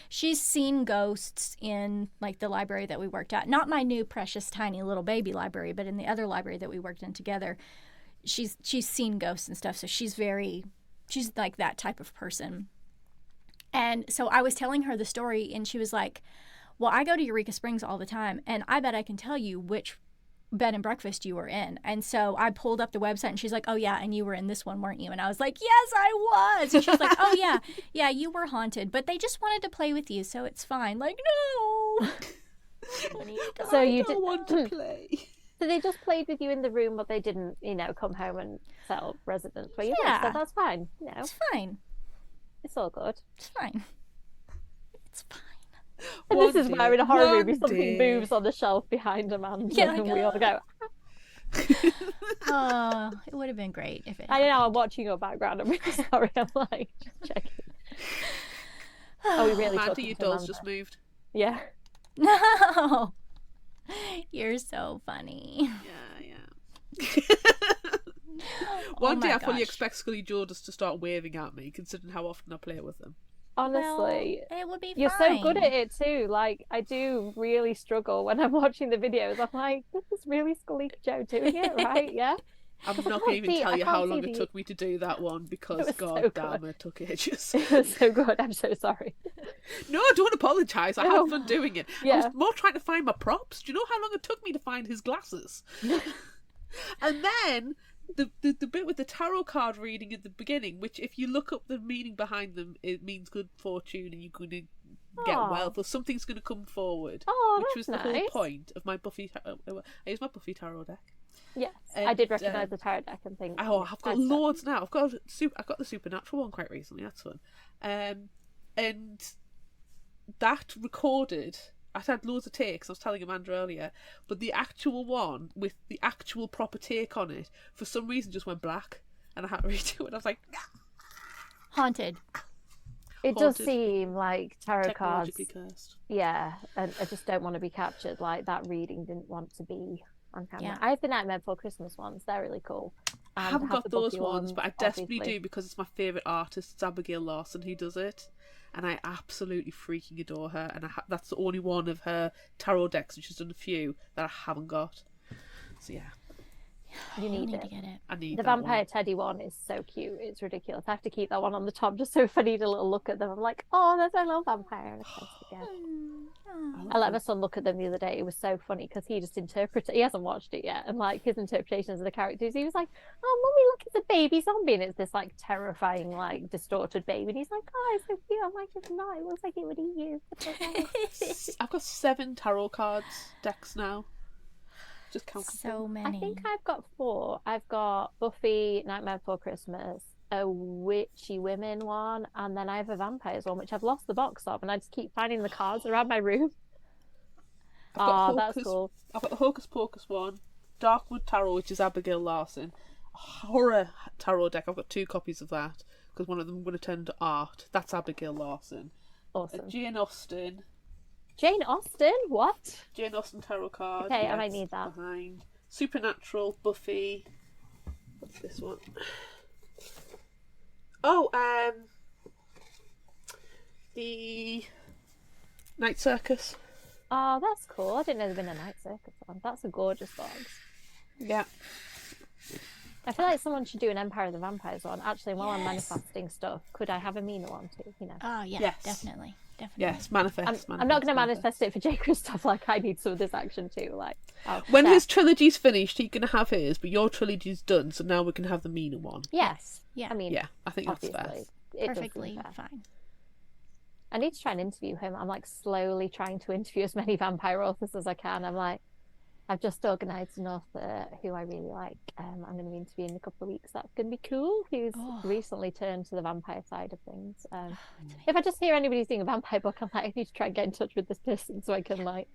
she's seen ghosts in, like, the library that we worked at. Not my new precious tiny little baby library, but in the other library that we worked in together. She's seen ghosts and stuff, so she's like that type of person. And so I was telling her the story, and she was like, well, I go to Eureka Springs all the time, and I bet I can tell you which bed and breakfast you were in. And so I pulled up the website, and she's like, oh, yeah, and you were in this one, weren't you? And I was like, yes, I was. And she was like, oh, yeah, you were haunted, but they just wanted to play with you, so it's fine. Like, no. So you don't want to play. So they just played with you in the room, but they didn't, come home and settle residence where you live. So that's fine. It's fine. It's all good. It's fine. It's fine. And this is where in a horror movie something moves on the shelf behind Amanda, and we all go. Oh, it would have been great if it. I don't know. I'm watching your background. I'm really sorry. I'm like just checking. Oh, we really. Amanda, your doll's just moved. Yeah. No. You're so funny. Yeah. One day I fully expect Scully Jordis to start waving at me, considering how often I play with them. Honestly, well, it would be you're fine. so good at it too. Like, I do really struggle when I'm watching the videos. I'm like, this is really Scully Joe doing it, right? Yeah. I'm not I going to even can't tell see- you I how can't long see it the- took me to do that one because was so god damn good. it took ages. It was so good. I'm so sorry. No, I don't apologise. I No. had fun doing it. I Yeah. was more trying to find my props. Do you know how long it took me to find his glasses? And then the bit with the tarot card reading at the beginning, which if you look up the meaning behind them, it means good fortune and you're going to get Aw. wealth or something's going to come forward. Oh, which was that's the whole nice. point of my Buffy. I use my Buffy tarot deck. Yes, I And, did recognise the tarot deck and think. Oh, I've got loads now. I've got the supernatural one quite recently. That's fun. And that recorded. I had loads of takes. I was telling Amanda earlier, but the actual one with the actual proper take on it, for some reason, just went black, and I had to redo it. I was like, Haunted. It does haunted. seem like tarot cards. technologically cursed. Yeah, and I just don't want to be captured. Like that reading didn't want to be on camera. Yeah. I have the Nightmare Before Christmas ones. They're really cool. I And haven't have got the those Buffy ones, but I desperately obviously. do because it's my favourite artist. It's Abigail Lawson who does it, and I absolutely freaking adore her. And that's the only one of her tarot decks, and she's done a few that I haven't got. So yeah, You I need need it. to get it. I need The that Vampire one. Teddy one is so cute. It's ridiculous. I have to keep that one on the top just so if I need a little look at them, I'm like, oh, there's my little vampire. And I post again. I let my son look at them the other day. It was so funny because he just interpreted. He hasn't watched it yet, and like his interpretations of the characters, he was like, "Oh, mummy, look, it's a baby zombie," and it's this like terrifying, like distorted baby. And he's like, "Oh, it's so cute." I'm like, "It's not. It looks like it would eat you." I've got 7 tarot cards decks now. Just count. So I many. think I've got 4. I've got Buffy, Nightmare Before Christmas, a Witchy Women one, and then I have a Vampires one, which I've lost the box of, and I just keep finding the cards around my room. I've got That's cool. I've got the Hocus Pocus one, Darkwood Tarot, which is Abigail Larson, a horror tarot deck. I've got 2 copies of that because one of them I'm going to turn into art. That's Abigail Larson. Awesome. Jane Austen. Jane Austen? What? Jane Austen tarot card. Okay, I yes, might need that. Behind Supernatural, Buffy. What's this one? Oh, the Night Circus. Oh, that's cool. I didn't know there'd been a Night Circus one. That's a gorgeous box. Yeah. I feel like someone should do an Empire of the Vampires one. Actually, while I'm Yes. manifesting stuff, could I have a Mina one too? You know. Oh yeah, Yes. definitely. Yes, manifest. I'm not going to manifest it for Jay Kristoff. Like I need some of this action too. Like When Chef. his trilogy's finished, he can have his, but your trilogy's done, so now we can have the Mina one. Yes. Yeah. I mean, Yeah, I think that's obviously, fair. it does seem Perfectly fair. fine. I need to try and interview him. I'm like slowly trying to interview as many vampire authors as I can. I'm like, I've just organised an author who I really like. I'm going to be interviewing in a couple of weeks. That's going to be cool. Who's Oh. recently turned to the vampire side of things. If I just hear anybody doing a vampire book, I'm like, I need to try and get in touch with this person so I can like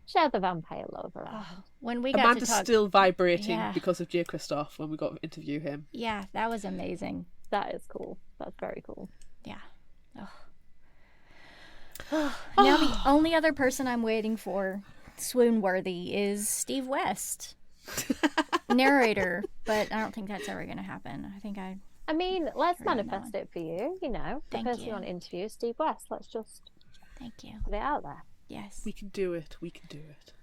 share the vampire love around. When we got Amanda's to talk, still vibrating Yeah. because of Jay Kristoff when we got to interview him. yeah, that was amazing. That is cool. That's very cool. Yeah. Now the only other person I'm waiting for, swoon worthy, is Steve West, narrator. But I don't think that's ever going to happen. I mean, let's Around that manifest it for you. You know, the Thank person you you. want to interview, Steve West. Let's just Thank you. put it out there. Yes. We can do it. We can do it.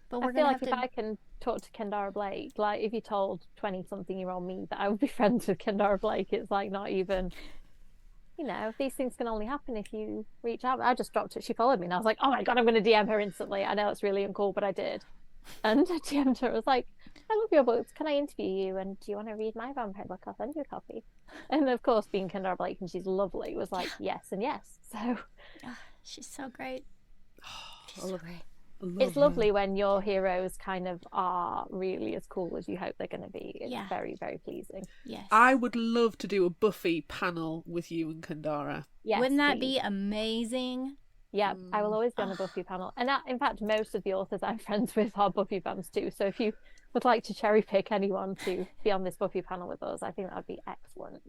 But I we're feel going like to if have to. I can talk to Kendara Blake, like if you told 20-something-year-old me that I would be friends with Kendara Blake, it's like not even, you know, these things can only happen if you reach out. I just dropped it. She followed me and I was like, oh my God, I'm going to DM her instantly. I know it's really uncool, but I did. And I DM'd her. I was like, I love your books. Can I interview you? And do you want to read my vampire book? I'll send you a copy. And of course, being Kendara Blake and she's lovely, was like, yes and yes. So She's so great. I love her. I love it's her. lovely when your heroes kind of are really as cool as you hope they're going to be. It's Yeah. very, very pleasing. Yes. I would love to do a Buffy panel with you and Kendara. Yes, Wouldn't that please. be amazing? Yeah, I will always be on a Buffy panel. And in fact, most of the authors I'm friends with are Buffy fans too. So if you would like to cherry pick anyone to be on this Buffy panel with us, I think that would be excellent.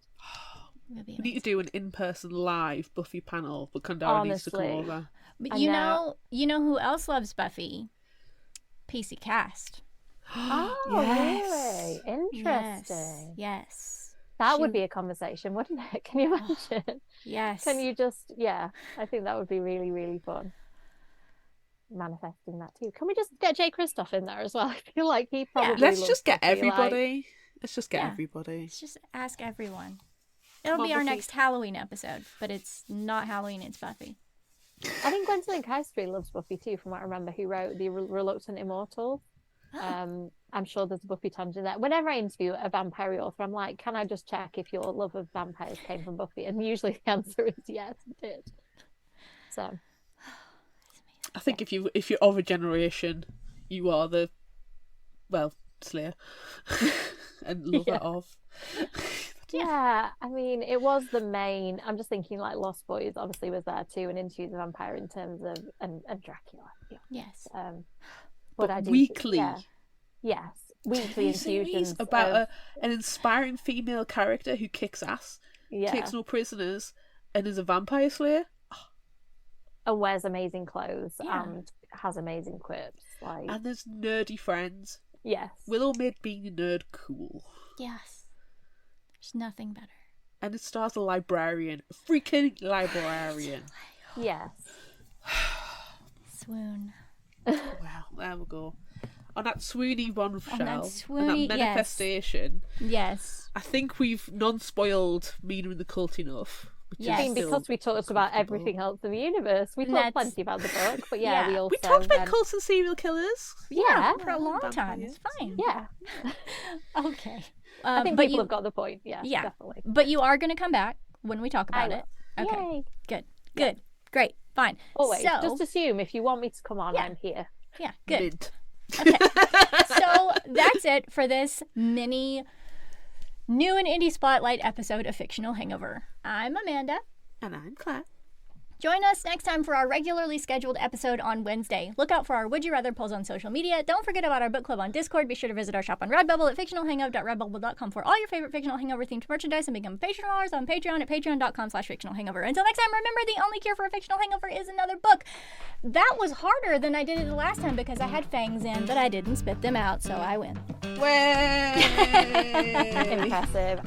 That'd be We need to do an in-person live Buffy panel, but Kendara needs to come Honestly. over. But I you know. know who else loves Buffy? PC Cast. Oh, Yes. really? Interesting. Yes. That would She- be a conversation, wouldn't it? Can you imagine? Yes. Can you just, yeah, I think that would be really, really fun. manifesting that too. Can we just get Jay Kristoff in there as well? I feel like he probably Let's loves just get Buffy, everybody. Let's just get Yeah. everybody. Let's just ask everyone. It'll Come be on, our Buffy. next Halloween episode, but it's not Halloween, it's Buffy. I think Gwendolyn Christie loves Buffy too, from what I remember, who wrote The Reluctant Immortal. I'm sure there's a Buffy tangent there. Whenever I interview a vampire author, I'm like, can I just check if your love of vampires came from Buffy? And usually the answer is yes, it did. So I think if you're of a generation, you are the Slayer and lover of. yeah, I mean, it was the main. I'm just thinking like Lost Boys obviously was there too, and Into the Vampire in terms of and Dracula. Yeah. Yes. But I do weekly. Yes, weekly infusions about an inspiring female character who kicks ass, takes no prisoners, and is a vampire slayer. And wears amazing clothes and has amazing quips. Like, and there's nerdy friends. Yes. Willow made being a nerd cool. Yes. There's nothing better. And it stars a librarian. A freaking librarian. Yes. Swoon. Wow, there we go. On that swoony bombshell, that swoony- and that manifestation, Yes. I think we've non-spoiled Mina and the Cult enough. Yes. I mean, because we talked about everything else in the universe, we talked plenty about the book, but we also... We talked about cults and serial killers. Yeah. For a long time. It's fine. Yeah. Okay. I think people have got the point. Yeah, definitely. But you are going to come back when we talk about it. Okay. Yay. Good. Great. Fine. Always. So, just assume if you want me to come on, I'm here. Yeah, good. Mint. Okay. So that's it for this mini new and indie spotlight episode of Fictional Hangover. I'm Amanda. And I'm Claire. Join us next time for our regularly scheduled episode on Wednesday. Look out for our Would You Rather polls on social media. Don't forget about our book club on Discord. Be sure to visit our shop on Redbubble at fictionalhangover.redbubble.com for all your favorite Fictional Hangover themed merchandise, and become a patron of ours on Patreon at patreon.com/fictionalhangover. Until next time, remember, the only cure for a fictional hangover is another book. That was harder than I did it the last time because I had fangs in, but I didn't spit them out, so I win. Way! Impressive.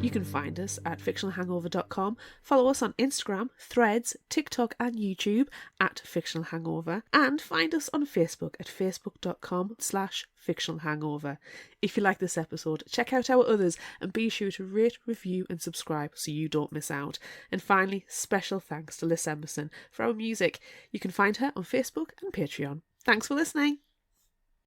You can find us at fictionalhangover.com. Follow us on Instagram, Threads, TikTok and YouTube at Fictional Hangover. And find us on Facebook at facebook.com/Fictional Hangover. If you like this episode, check out our others and be sure to rate, review and subscribe so you don't miss out. And finally, special thanks to Liz Emerson for our music. You can find her on Facebook and Patreon. Thanks for listening.